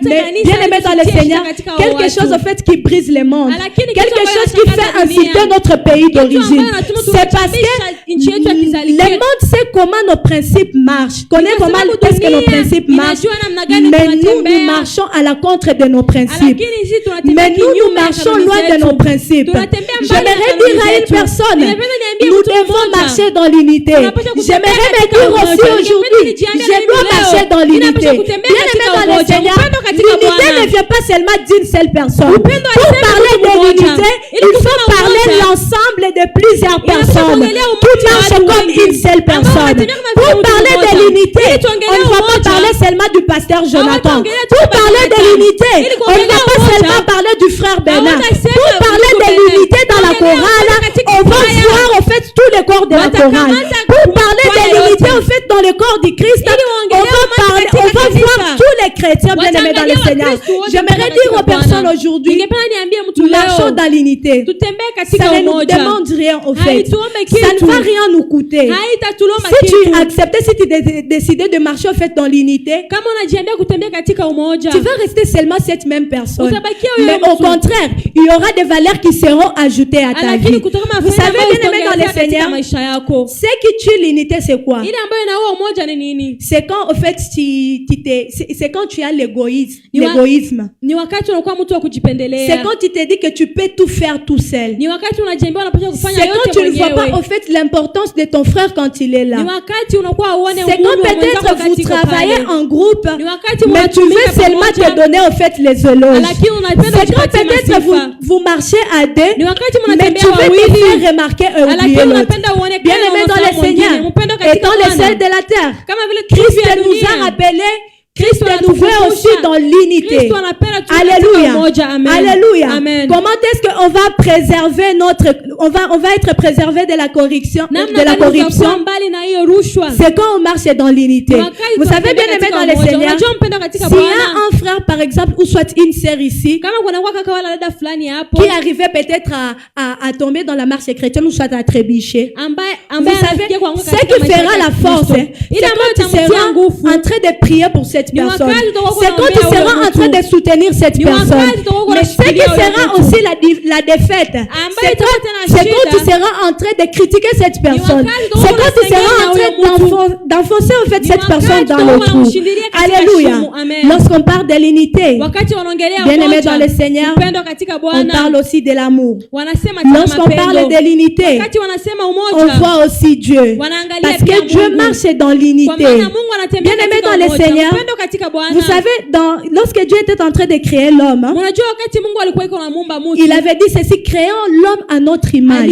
Mais bien aimé dans le Seigneur, quelque chose en fait qui brise le monde, quelque chose qui fait inciter notre pays d'origine. C'est parce que le monde sait comment nos principes marchent, connaît comment est-ce que nos principes marchent, mais nous marchons à la contre de nos principes. Mais nous marchons loin de nos principes. J'aimerais dire à une personne, nous devons marcher dans l'unité. J'aimerais me dire aussi aujourd'hui, je dois marcher dans l'unité. Bien aimé dans le Seigneur, l'unité ne vient pas seulement d'une seule personne. Pour parler de l'unité, il faut parler l'ensemble de plusieurs personnes qui marchent comme une seule personne. Pour parler de l'unité, on ne va pas parler seulement du pasteur Jonathan. Pour parler de l'unité, on ne va pas seulement parler du frère Bernard. Pour parler de l'unité dans la chorale, on va voir en fait tout le corps de la chorale. Pour parler de l'unité en fait dans le corps du Christ, on va voir tous les chrétiens bien aimés dans le Seigneur. J'aimerais dire aux personnes aujourd'hui, marchons dans l'unité. Ça ne nous demande rien au fait. Ça ne va rien nous coûter. Si tu acceptes, si tu décides de marcher en fait dans l'unité, tu vas rester seulement cette même personne. Mais au contraire, il y aura des valeurs qui seront ajoutées à ta vie. Vous savez, bien aimé dans le Seigneur, ce qui tue l'unité, c'est quoi? C'est quand, en fait, c'est quand tu as l'égoïsme. C'est quand tu te dis que tu peux tout faire tout seul. C'est quand tu ne vois pas, en fait, l'importance de ton frère quand il est là. C'est quand peut-être vous travaillez en groupe, mais tu veux seulement te donner, en fait, les éloges. C'est quand peut-être vous marchez à deux, mais tu veux te faire remarquer et oublier l'autre. Bien aimé dans le Seigneur, étant les seuls de la terre, Christ nous a rappelé Christ nous veut aussi dans l'unité. Alléluia. Alléluia. Amen. Comment est-ce qu'on va préserver on va être préservé de la corruption, c'est quand on marche dans l'unité. Vous savez bien aimé dans le Seigneur, s'il y a un frère par exemple ou soit une sœur ici qui arrivait peut-être à tomber dans la marche chrétienne ou soit à trébucher, vous savez, ce qui fera la force, c'est quand tu seras en train de prier pour cette personne. C'est quand tu seras en train de soutenir cette personne. Mais ce qui sera aussi la défaite, c'est quand tu seras en train de critiquer cette personne. C'est quand tu seras en train d'enfoncer en fait cette personne dans le trou. Alléluia. Lorsqu'on parle de l'unité, bien aimé dans le Seigneur, on parle aussi de l'amour. Lorsqu'on parle de l'unité, on voit aussi Dieu. Parce que Dieu marche dans l'unité. Bien aimé dans le Seigneur, vous savez, lorsque Dieu était en train de créer l'homme, il avait dit ceci, créons l'homme à notre image.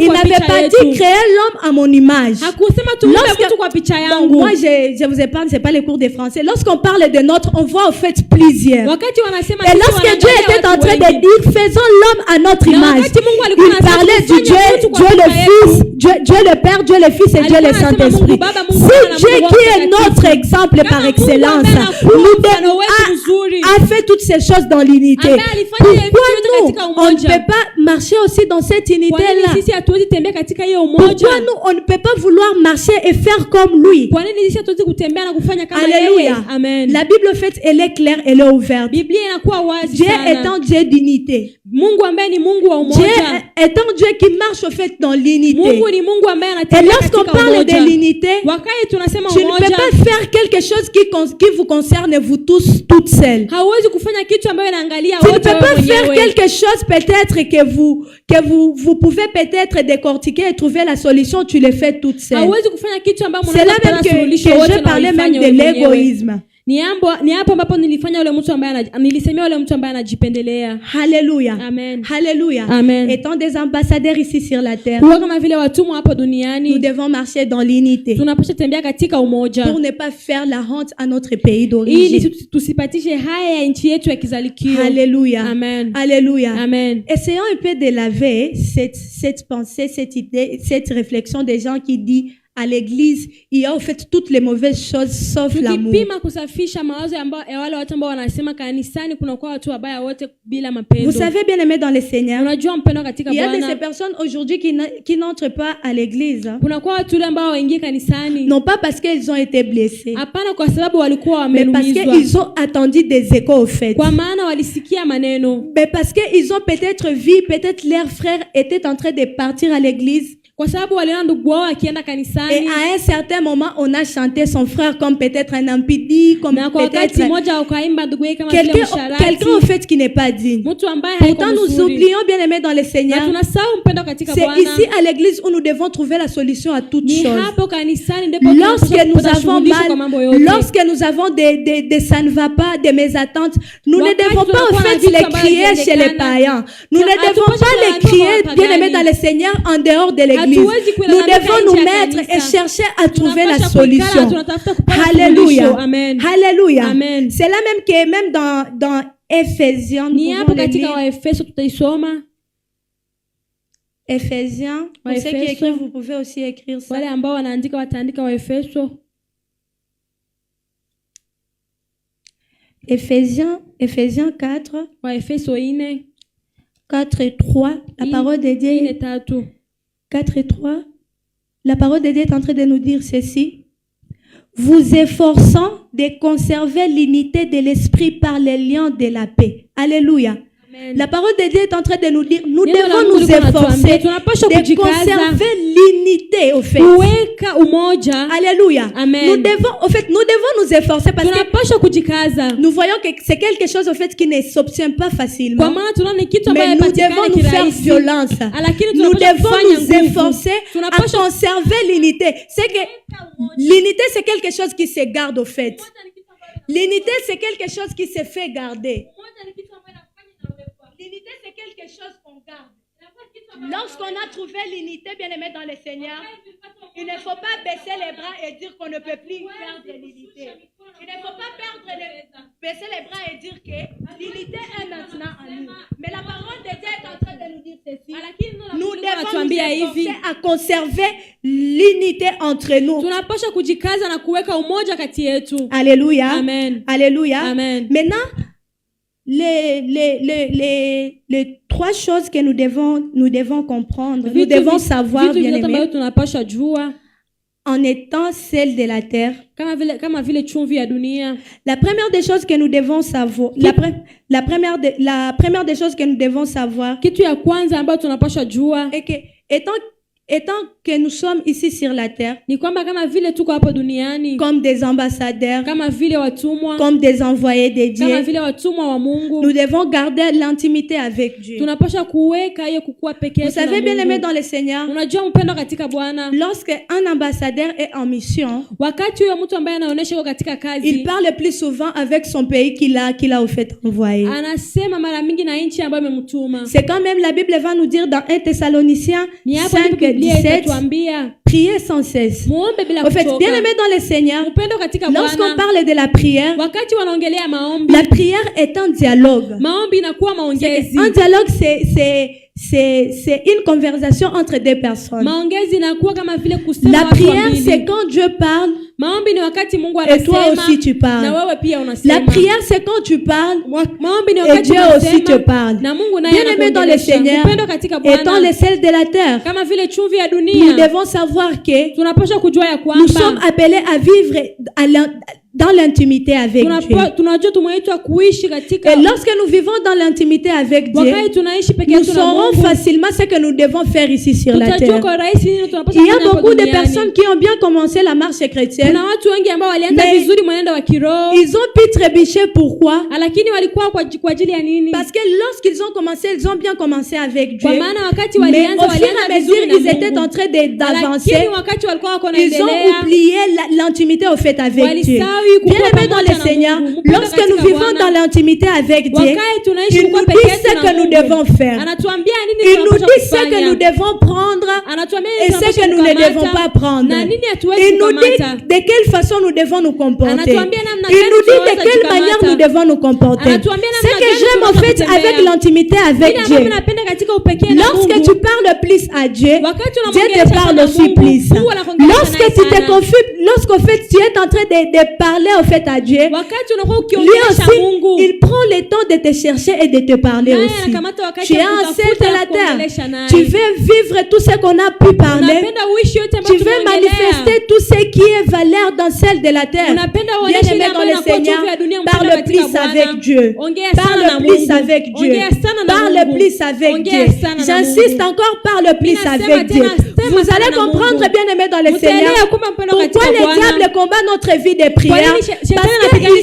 Il n'avait pas dit créer l'homme à mon image. Moi, je vous épargne, c'est pas les cours de français. Lorsqu'on parle de notre, on voit en fait plusieurs. Et lorsque Dieu était en train de dire faisons l'homme à notre image, il parlait du Dieu le Fils, Dieu le Père, Dieu le Fils et Dieu le Saint-Esprit. C'est Dieu qui est notre exemple par excellence. A fait toutes ces choses dans l'unité. Pourquoi nous, on ne peut pas marcher aussi dans cette unité-là? Pourquoi nous, on ne peut pas vouloir marcher et faire comme lui? Alléluia. Amen. La Bible, en fait, elle est claire, elle est ouverte. Dieu étant Dieu d'unité. Dieu étant Dieu qui marche, en fait, dans l'unité. Et lorsqu'on parle de l'unité, tu ne peux pas faire quelque chose qui vous concerne, vous tous, toutes seules. Tu ne peux pas faire quelque chose peut-être que vous pouvez peut-être décortiquer et trouver la solution, tu le fais toute seule. C'est là même que je parlais même de l'égoïsme. Ni hapo ambapo nilisemea yule mtu ambaye anajipendelea. Alléluia. Amen. Alléluia. Amen. Étant des ambassadeurs ici sur la terre, kama vile watumwa hapo duniani, nous devons marcher dans l'unité. Tunapaswa tembea katika umoja. Pour ne pas faire la honte à notre pays d'origine. Ili tusipatishe haya ya nchi yetu ya kizalikio. Alléluia. Amen. Alléluia. Amen. Essayons un peu de laver cette pensée, cette idée, cette réflexion des gens qui disent à l'église, il y a en fait toutes les mauvaises choses sauf l'amour. Vous savez bien aimé dans le Seigneur, il y a de ces personnes aujourd'hui qui n'entrent pas à l'église. Non pas parce qu'ils ont été blessés, mais parce qu'ils ont attendu des échos au fait. Mais parce qu'ils ont peut-être vu, peut-être leurs frères étaient en train de partir à l'église. Et à un certain moment, on a chanté son frère comme peut-être un impidi, comme peut-être quelqu'un en fait qui n'est pas digne. Pourtant, nous oublions bien aimé dans le Seigneur. C'est ici à l'église où nous devons trouver la solution à toutes choses. Lorsque nous avons mal, lorsque nous avons des ça ne va pas, des mésattentes, nous ne devons pas en fait les crier chez les païens. Nous ne devons pas les crier bien aimé dans le Seigneur en dehors de l'église. Nous devons nous mettre et chercher à trouver la solution. Alléluia. Alléluia. C'est là même que même dans Ephésiens, Ephésiens, pour ceux qui écrivent, vous pouvez aussi écrire ça. Ephésiens 4, 4 et 3, la parole de Dieu. 4 et 3, la parole de Dieu est en train de nous dire ceci. Vous efforçant de conserver l'unité de l'esprit par les liens de la paix. Alléluia. Amen. La parole de Dieu est en train de nous dire, nous devons nous efforcer de conserver l'unité au fait. Alléluia. Amen. Nous devons nous efforcer parce que nous voyons que c'est quelque chose au fait qui ne s'obtient pas facilement. Mais nous devons nous faire violence. Nous devons nous efforcer à conserver l'unité. C'est que l'unité c'est quelque chose qui se garde au fait. L'unité c'est quelque chose qui se fait garder. L'unité, c'est quelque chose qu'on garde. Lorsqu'on a trouvé l'unité, bien aimé dans le Seigneur, Il ne faut pas baisser les bras et dire qu'on ne peut plus faire de l'unité. Il ne faut pas baisser les bras et dire que l'unité est maintenant en nous. Mais la parole de Dieu est en train de nous dire ceci. Nous devons nous efforcer à conserver l'unité entre nous. Alléluia. Amen. Alléluia. Amen. Maintenant, les trois choses que nous devons comprendre, nous devons savoir, bien aimé, en étant celle de la terre. La première des choses que nous devons savoir, la première des choses que nous devons savoir, est que étant que nous sommes ici sur la terre, comme des ambassadeurs, comme des envoyés de Dieu, nous devons garder l'intimité avec Dieu. Vous savez, bien aimé dans le Seigneur, lorsque un ambassadeur est en mission, il parle plus souvent avec son pays qu'il a au fait envoyé. C'est quand même la Bible va nous dire dans 1 Thessaloniciens 5:17, priez sans cesse. Au fait, bien aimé dans le Seigneur, lorsqu'on parle de la prière est un dialogue. Un dialogue, c'est une conversation entre deux personnes. La prière, c'est quand Dieu parle et toi aussi tu parles. La prière, c'est quand tu parles et Dieu aussi te parle. Bien aimé dans le Seigneur, étant les sels de la terre, nous devons savoir que nous sommes appelés à vivre dans l'intimité avec Dieu. Et lorsque nous vivons dans l'intimité avec Dieu, nous saurons facilement ce que nous devons faire ici sur la terre. Il y a beaucoup de personnes qui ont bien commencé la marche chrétienne, mais ils ont pu trébucher. Pourquoi? Parce que lorsqu'ils ont commencé, ils ont bien commencé avec Dieu, mais au fur et à mesure, ils étaient en train d'avancer. Ils ont oublié l'intimité au fait avec Dieu. Bien aimé dans le Seigneur, lorsque nous vivons dans l'intimité avec Dieu, il nous dit ce que nous devons faire. Il nous dit ce que nous devons prendre et ce que nous ne devons pas prendre. Il nous dit de quelle façon nous devons nous comporter. Il nous dit de quelle manière nous devons nous comporter. Ce que j'aime en fait avec l'intimité avec Dieu, lorsque tu parles plus à Dieu, Dieu te parle aussi plus. Lorsque tu te confies, lorsqu'en fait tu es en train de parler au fait à Dieu, lui aussi, il prend le temps de te chercher et de te parler aussi. Tu es un seul de la terre. Tu veux vivre tout ce qu'on a pu parler. Tu veux manifester tout ce qui est valeur dans celle de la terre. Bien aimé dans le Seigneur, parle plus avec Dieu. Parle plus avec Dieu. Parle plus avec Dieu. J'insiste encore, parle plus avec Dieu. Vous allez comprendre, bien aimé dans le Seigneur, pourquoi le diable combat notre vie de prière. Parce qu'il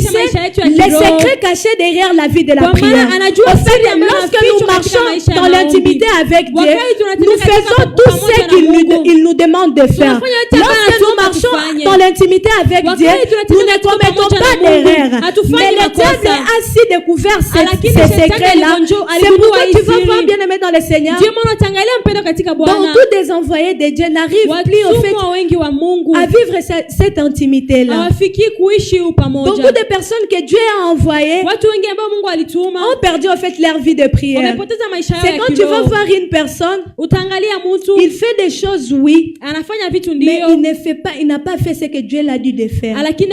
sait les secrets cachés derrière la vie de la prière. Au fait, lorsque nous marchons dans l'intimité avec Dieu, nous faisons tout ce qu'il nous demande de faire. Lorsque nous marchons dans l'intimité avec Dieu, nous ne commettons pas d'erreur. Mais le diable a si découvert ces secrets-là. C'est pourquoi tu vas voir, bien aimé dans le Seigneur, dans tous des envoyés de Dieu n'arrivent plus au fait à vivre cette intimité-là. Beaucoup de personnes que Dieu a envoyées ont perdu en fait leur vie de prière. C'est quand tu vas voir une personne, il fait des choses, oui, mais il n'a pas fait ce que Dieu l'a dit de faire. Il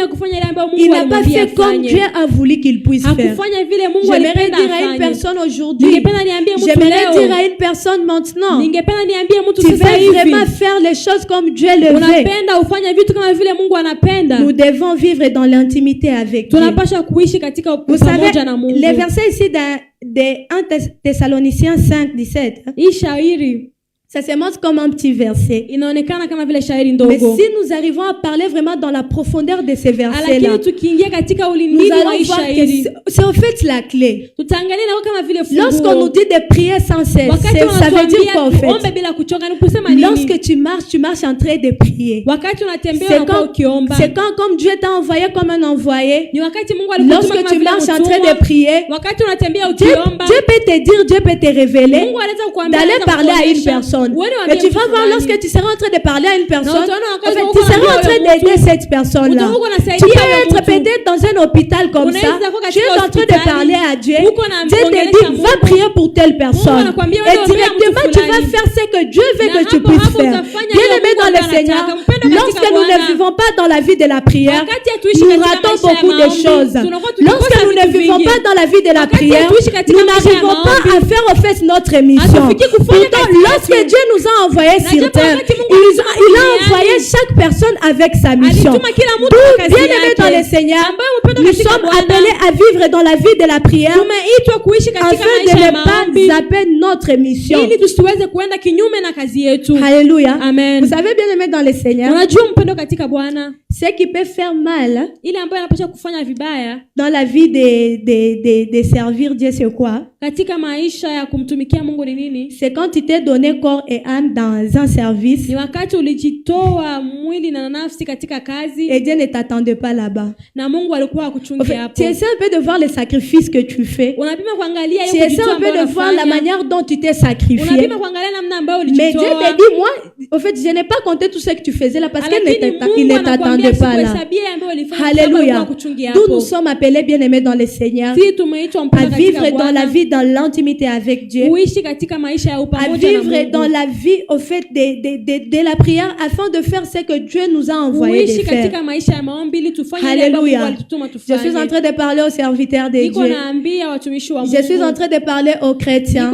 n'a pas fait comme Dieu a voulu qu'il puisse faire. J'aimerais dire à une personne aujourd'hui, j'aimerais dire à une personne maintenant, tu veux vraiment faire les choses comme Dieu le veut. Nous devons vivre dans l'intimité avec Dieu. Vous savez, les versets ici de 1 Thessaloniciens 5:17, ça se montre comme un petit verset. Mais si nous arrivons à parler vraiment dans la profondeur de ces versets-là, nous allons voir que c'est en fait la clé. Lorsqu'on nous dit de prier sans cesse, ça veut dire quoi en fait? Lorsque tu marches en train de prier. C'est quand comme Dieu t'a envoyé comme un envoyé. Lorsque tu marches en train de prier, Dieu peut te dire, Dieu peut te révéler d'aller parler à une personne. monde. Et tu vas voir lorsque tu seras en train de parler à une personne, en fait, tu seras en train d'aider cette personne-là. Tu peux être peut-être dans un hôpital comme ça, tu es en train de parler à Dieu, Dieu te dit, va prier pour telle personne. Et directement, tu vas faire ce que Dieu veut que tu puisses faire. Bien-aimé dans le Seigneur, lorsque nous ne vivons pas dans la vie de la prière, nous ratons beaucoup de choses. Lorsque nous ne vivons pas dans la vie de la prière, nous n'arrivons pas à faire au fait notre mission. Pourtant, lorsque Dieu nous a envoyés sur terre, il a envoyé chaque personne avec sa mission. D'où, bien-aimés dans le Seigneur, nous sommes appelés à vivre dans la vie de la prière afin de ne pas zapper notre mission. Alléluia. Amen. Vous savez, bien-aimés dans le Seigneur, ce qui peut faire mal dans la vie de servir Dieu, c'est quoi? C'est quand tu t'es donné corps et âme dans un service et Dieu ne t'attendait pas là-bas. En fait, tu essaies un peu de voir les sacrifices que tu fais. Tu essaies un peu de voir la manière dont tu t'es sacrifié. Mais Dieu te dit, moi, en fait, je n'ai pas compté tout ce que tu faisais là parce qu'il ne t'attendait pas là. Alléluia. D'où nous sommes appelés, bien-aimés dans le Seigneur, à vivre dans la vie, dans l'intimité avec Dieu, à vivre dans la vie, au fait, de la prière, afin de faire ce que Dieu nous a envoyé de faire. Alléluia. Je suis en train de parler aux serviteurs de Dieu. Je suis en train de parler aux chrétiens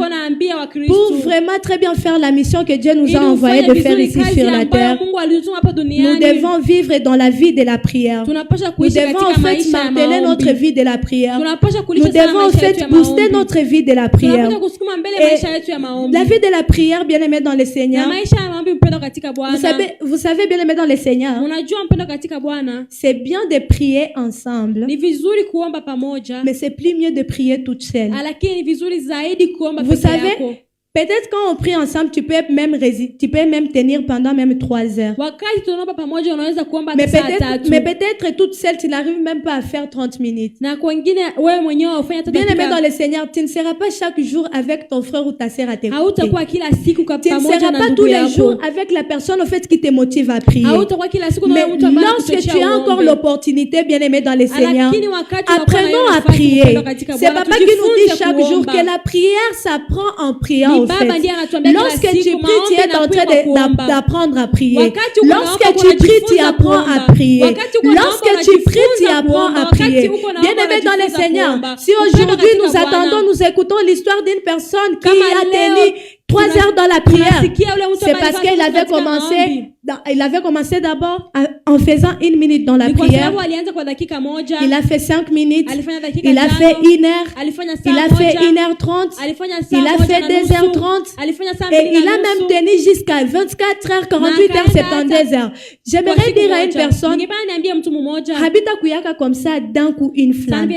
pour vraiment très bien faire la mission que Dieu nous a envoyé de faire ici sur la terre. Nous devons vivre dans la vie de la prière. Nous devons en fait maintenir notre vie de la prière. Nous devons en fait booster notre vie de la prière. Et la vie de la prière, bien aimé dans le Seigneur, vous savez bien aimé dans le Seigneur, c'est bien de prier ensemble, mais c'est plus mieux de prier toute seule. Vous savez, peut-être quand on prie ensemble, tu peux même tenir pendant même 3 heures. Mais peut-être toute seule, tu n'arrives même pas à faire 30 minutes. Bien aimé dans le Seigneur, tu ne seras pas chaque jour avec ton frère ou ta sœur à t'écouter. Tu ne seras pas tous les jours avec la personne au fait qui te motive à prier. Mais lorsque tu as encore l'opportunité, bien aimé dans le Seigneur, apprenons à prier. C'est Papa qui nous dit chaque jour que la prière s'apprend en priant. Lorsque tu pries, tu es en train d'apprendre à prier. Lorsque tu pries, tu apprends à prier. Lorsque tu pries, tu apprends à prier. Bien-aimé dans le Seigneur, si aujourd'hui nous attendons, nous écoutons l'histoire d'une personne qui a tenu 3 heures dans la prière, c'est parce qu'il avait commencé d'abord en faisant 1 minute dans la prière. Il a fait 5 minutes. Il a fait 1 heure. Il a fait 1h30. Il a fait 2h30. Et il a même tenu jusqu'à 24 heures, 48 heures, 72 heures. J'aimerais dire à une personne, habita kuyaka comme ça d'un coup une flamme.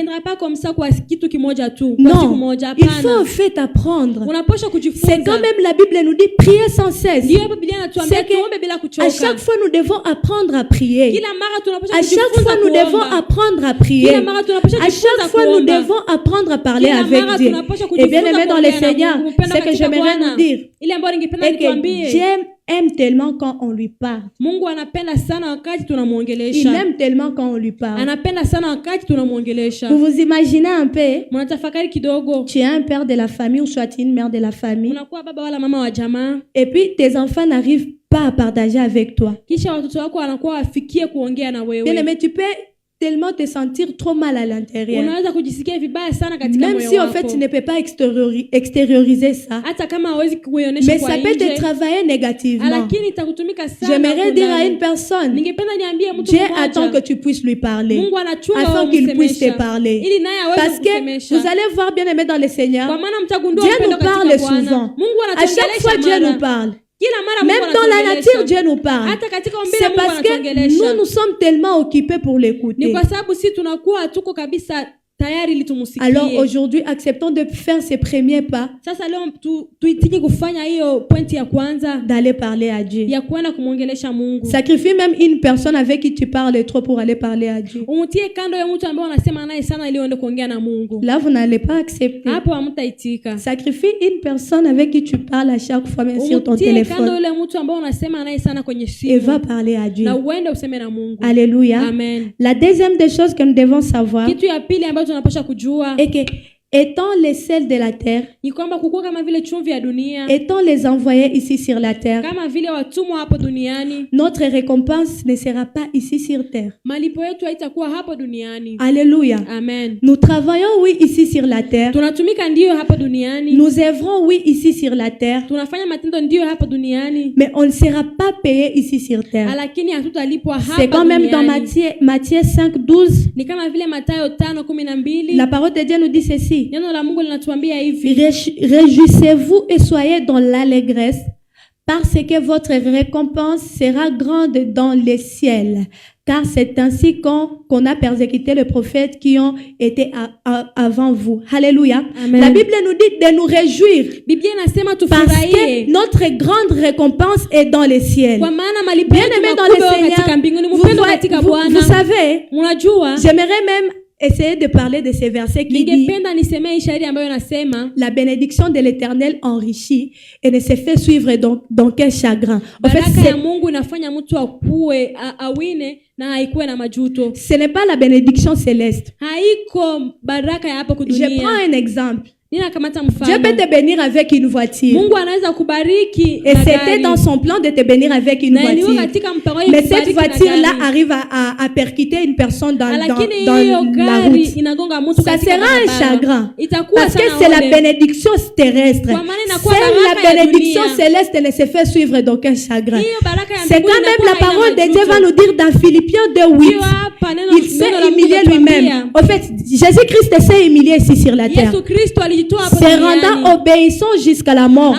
Non, il faut en fait apprendre. C'est quand même la Bible nous dit prier sans cesse. C'est qu'à chaque fois nous devons apprendre à prier. À chaque fois nous devons apprendre à prier. À chaque fois nous devons apprendre à parler avec Dieu. Et bien aimé dans le Seigneur, c'est que j'aimerais nous dire et que Dieu aime tellement quand on lui parle. Il aime tellement quand on lui parle. Vous vous imaginez un peu, tu es un père de la famille ou soit une mère de la famille, et puis tes enfants n'arrivent pas à partager avec toi. Bien aimé, tu peux tellement te sentir trop mal à l'intérieur. Même si en fait tu ne peux pas extérioriser ça, mais ça peut te travailler négativement. J'aimerais dire à une personne, Dieu attend que tu puisses lui parler afin qu'il puisse te parler, parce que vous allez voir, bien aimé dans le Seigneur, Dieu nous parle souvent. À chaque fois Dieu nous parle. Même dans la nature, Dieu nous parle. C'est parce que nous sommes tellement occupés pour l'écouter. tayari ili tumusikie. Alors aujourd'hui, acceptons de faire ces premiers pas. Sasa leo tuitike kufanya hiyo pointi ya kwanza, d'aller parler à Dieu. Ya kuenda kumuongelesha Mungu. Sacrifie même une personne avec qui tu parles trop pour aller parler à Dieu. Umutie kando ya mtu ambaye unasema naye sana ili uende kuongea na Mungu. Là vous n'allez pas accepter. Hapo hamtaitika. Sacrifie une personne avec qui tu parles à chaque fois même sur ton téléphone. Kando yule mtu ambaye unasema naye sana kwenye simu. Et va parler à Dieu. Na uende useme na Mungu. Alléluia. Amen. La deuxième des choses que nous devons savoir, kitu ya pili ambacho tunapaswa kujua, et que étant les sels de la terre, ni kwamba kukua kama vile chumvi ya dunia, étant les envoyés ici sur la terre, kama vile watumwa hapo duniani, notre récompense ne sera pas ici sur terre. Malipo yetu haitakuwa hapo duniani. Alléluia. Amen. Nous travaillons oui ici sur la terre. Tunatumika ndio hapo duniani. Nous œuvrons oui ici sur la terre. Tunafanya matendo ndio hapo duniani. Mais on ne sera pas payé ici sur terre. Lakini hatutalipwa hapa. C'est quand même dans Matthieu 5:12. Ni kama vile Mathayo 5:12. La parole de Dieu nous dit ceci. Neno la Mungu linatuambia hivi. Réjouissez-vous et soyez dans l'allégresse, parce que votre récompense sera grande dans les ciels. Car c'est ainsi qu'on a persécuté les prophètes qui ont été avant vous. Alléluia. Amen. La Bible nous dit de nous réjouir. Parce que notre grande récompense est dans les ciels. Bien-aimés dans le Seigneur, vous savez, j'aimerais même essayer de parler de ces versets qui disent la bénédiction de l'Éternel enrichit et ne se fait suivre dans quel chagrin. En fait, ce n'est pas la bénédiction céleste. Je prends un exemple. Dieu peut te bénir avec une voiture. Et c'était dans son plan de te bénir avec une voiture. Mais cette voiture-là arrive à percuter une personne dans la route. Ça sera un chagrin. Parce que c'est la bénédiction terrestre. Seule la bénédiction céleste ne se fait suivre d'aucun chagrin. C'est quand même la parole de Dieu va nous dire dans Philippiens 2:8. Il s'est humilié lui-même. En fait, Jésus-Christ s'est humilié ici sur la terre. Se rendant obéissant jusqu'à la mort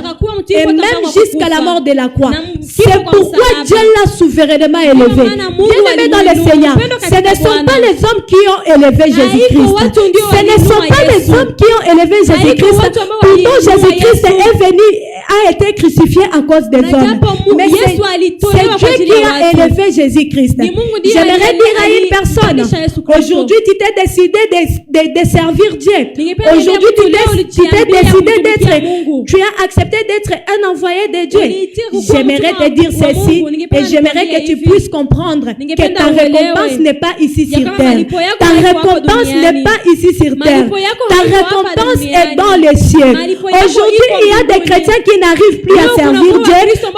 et même jusqu'à la mort de la croix. C'est pourquoi Dieu l'a souverainement élevé. Bien-aimé dans le Seigneur, ce ne sont pas les hommes qui ont élevé Jésus-Christ. Ce ne sont pas les hommes qui ont élevé Jésus-Christ. Pourtant Jésus-Christ est venu, a été crucifié à cause des hommes. Mais c'est Dieu qui a élevé Jésus-Christ. J'aimerais dire à une personne, aujourd'hui tu t'es décidé de servir Dieu. Aujourd'hui tu t'es décidé tu as accepté d'être un envoyé de Dieu. J'aimerais te dire ceci et j'aimerais que tu puisses comprendre que ta récompense n'est pas ici sur terre. Ta récompense n'est pas ici sur terre. Ta récompense est dans les cieux. Aujourd'hui, il y a des chrétiens qui n'arrivent plus à servir Dieu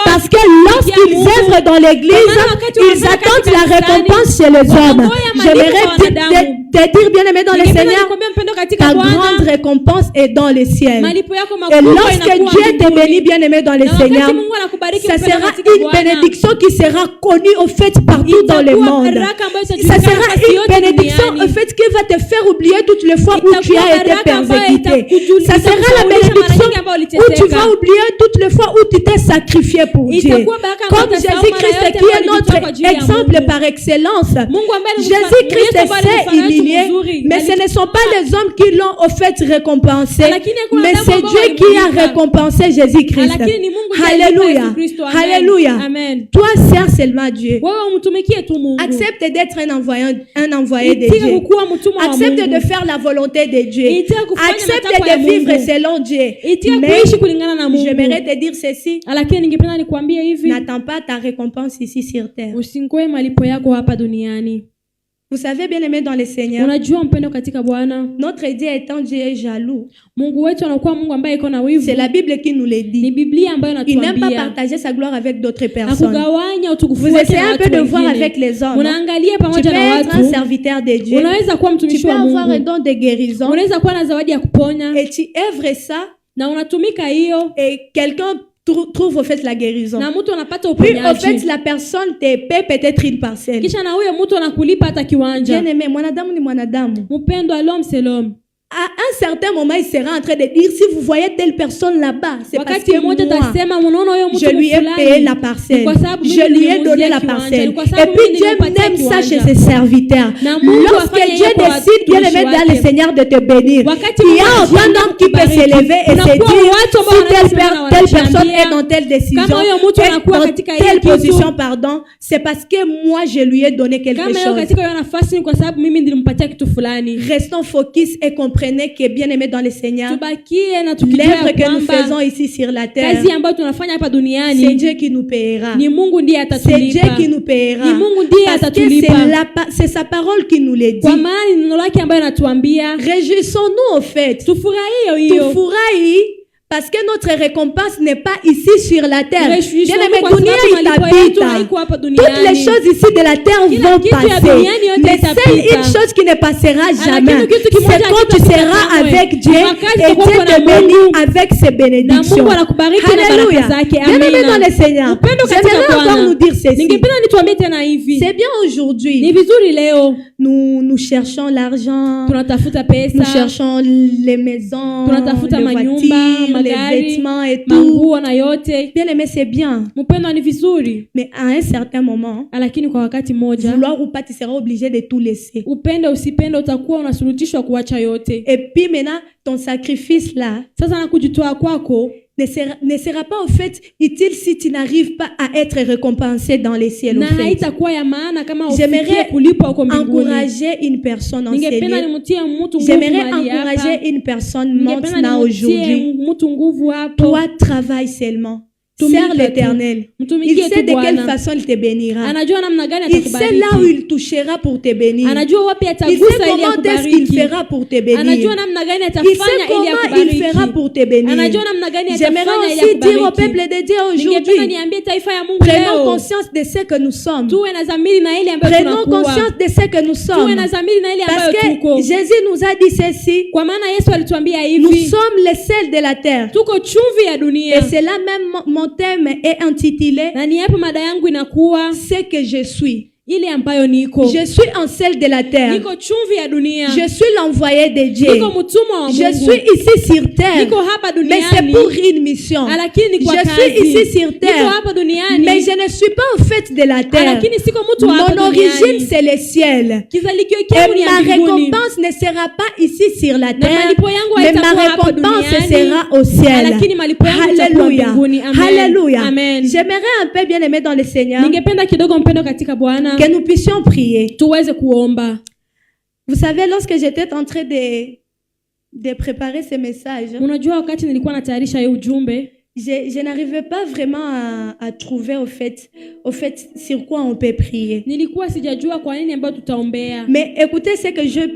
parce que lorsqu'ils œuvrent dans l'église, ils attendent la récompense chez les hommes. J'aimerais te dire, bien-aimé dans le Seigneur, ta grande récompense est dans les ciels. Et lorsque Dieu te bénit, bien-aimé dans le Seigneur, ça sera une bénédiction qui sera connue au fait partout dans le monde. Ça sera une bénédiction au fait qui va te faire oublier toutes les fois où tu as été persécuté. Ça sera la bénédiction où tu vas oublier toutes les fois où tu t'es sacrifié pour Dieu. Comme Jésus-Christ qui est notre exemple par excellence. Jésus-Christ s'est humilié, mais ce ne sont pas les hommes qui l'ont au fait récompensé, mais c'est Dieu qui a récompensé Jésus-Christ. Alléluia. Alléluia. Toi, sers seulement Dieu. Accepte d'être un envoyé de Dieu. Accepte de faire la volonté de Dieu. Accepte de vivre selon Dieu. Mais j'aimerais te dire ceci. N'attends pas ta récompense ici sur terre. Vous savez, bien aimé dans le Seigneur, notre Dieu étant Dieu est jaloux. C'est la Bible qui nous le dit. Il n'aime pas partager sa gloire avec d'autres personnes. Vous essayez un peu de voir avec les hommes. Tu peux être un serviteur de Dieu. Tu peux avoir un don de guérison. Et tu œuvres ça. Et quelqu'un trouve au fait la guérison. Puis au fait la personne te paie peut-être une parcelle. Bien aimé, mwanadamu ni mwanadamu. À un certain moment, il sera en train de dire, si vous voyez telle personne là-bas, c'est parce que moi, je lui ai payé la parcelle. Je lui ai donné la parcelle. Et puis Dieu n'aime ça chez ses serviteurs. Lorsque Dieu décide, bien aimé dans le Seigneur, de te bénir, il y a aucun homme qui peut s'élever et se dire, si telle personne est dans telle décision, dans telle position, pardon, c'est parce que moi, je lui ai donné quelque chose. Restons focus et comprenez que bien aimé dans le Seigneur, l'œuvre que nous faisons ici sur la terre, c'est Dieu qui nous paiera. C'est Dieu qui nous paiera. Parce que c'est sa parole qui nous le dit. Réjouissons-nous au fait. Tufurahi. Parce que notre récompense n'est pas ici sur la terre. Bien aimé, toutes les choses ici de la terre vont passer. Mais seule une chose qui ne passera jamais, c'est quand tu seras avec Dieu et Dieu te bénit avec ses bénédictions. Alléluia. Bien aimé dans le Seigneur, j'aimerais encore nous dire ceci. C'est bien aujourd'hui. Nous cherchons l'argent, nous cherchons les maisons, les voitures, les vêtements et tout. Bien aimé, c'est bien. Mais à un certain moment, vouloir ou pas, tu seras obligé de tout laisser. Et puis maintenant, ton sacrifice là ne sera pas au fait utile si tu n'arrives pas à être récompensé dans les ciels. J'aimerais encourager une personne en ces lieux. J'aimerais encourager une personne maintenant aujourd'hui. Toi, travaille seulement. Sers l'Éternel. Il sait de quelle façon il te bénira. Il sait là où il touchera pour te bénir. Il sait comment est-ce qu'il fera pour te bénir. Il sait comment il fera pour te bénir. J'aimerais aussi dire au peuple de Dieu aujourd'hui, prenons conscience de ce que nous sommes. Prenons conscience de ce que nous sommes. Parce que Jésus nous a dit ceci. Nous sommes les sels de la terre. Et c'est là même mon thème est intitulé ce que je suis. Je suis un sel de la terre. Je suis l'envoyé de Dieu. Je suis ici sur terre. Mais c'est pour une mission. Je suis ici sur terre. Mais je ne suis pas au fait de la terre. Mon origine, c'est le ciel. Et ma récompense ne sera pas ici sur la terre. Mais ma récompense sera au ciel. Alléluia. Alléluia. J'aimerais un peu bien aimer dans le Seigneur que nous puissions prier. Vous savez, lorsque j'étais en train de préparer ce message, je n'arrivais pas vraiment à trouver au fait sur quoi on peut prier. Mais écoutez ce que j'ai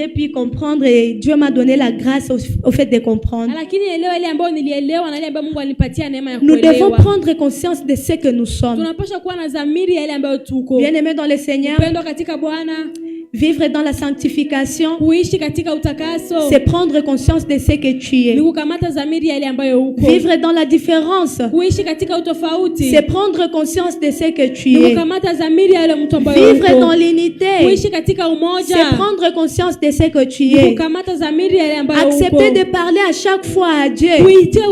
pu comprendre et Dieu m'a donné la grâce au fait de comprendre. Nous devons prendre conscience de ce que nous sommes. Bien aimés dans le Seigneur, vivre dans la sanctification, c'est prendre conscience de ce que tu es. Vivre dans la différence, c'est prendre conscience de ce que tu es. Vivre dans l'unité, c'est prendre conscience de ce que tu es. Accepter de parler à chaque fois à Dieu, c'est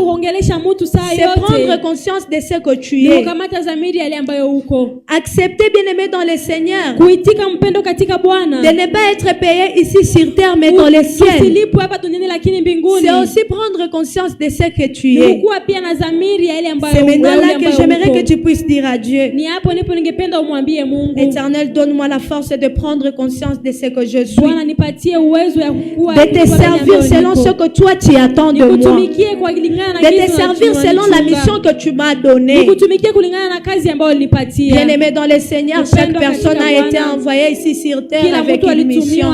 prendre conscience de ce que tu es. Accepter, bien aimé dans le Seigneur, de ne pas être payé ici sur terre mais dans le ciel, c'est aussi prendre conscience de ce que tu es. C'est maintenant là que j'aimerais que tu puisses dire à Dieu: Éternel, donne-moi la force de prendre conscience de ce que je suis, de te servir selon ce que toi tu attends de moi, de te servir selon la mission que tu m'as donnée. Bien aimé dans le Seigneur, chaque personne a été envoyée ici sur terre avec une mission.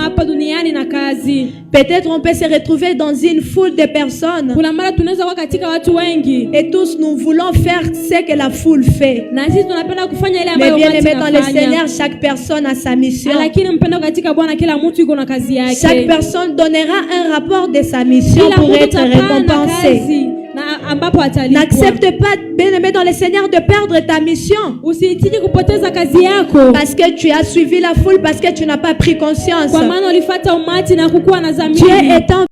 Peut-être on peut se retrouver dans une foule de personnes et tous nous voulons faire ce que la foule fait. Mais bien aimé dans le Seigneur, chaque personne a sa mission. Chaque personne donnera un rapport de sa mission pour être récompensée. ambapo atalipwa. N'accepte pas, bien-aimé dans le Seigneur, de perdre ta mission. Usiitike kupoteza kazi yako. Parce que tu as suivi la foule, parce que tu n'as pas pris conscience. Kwa maana ulifuata umati na kukuwa na dhamiri. Dieu est en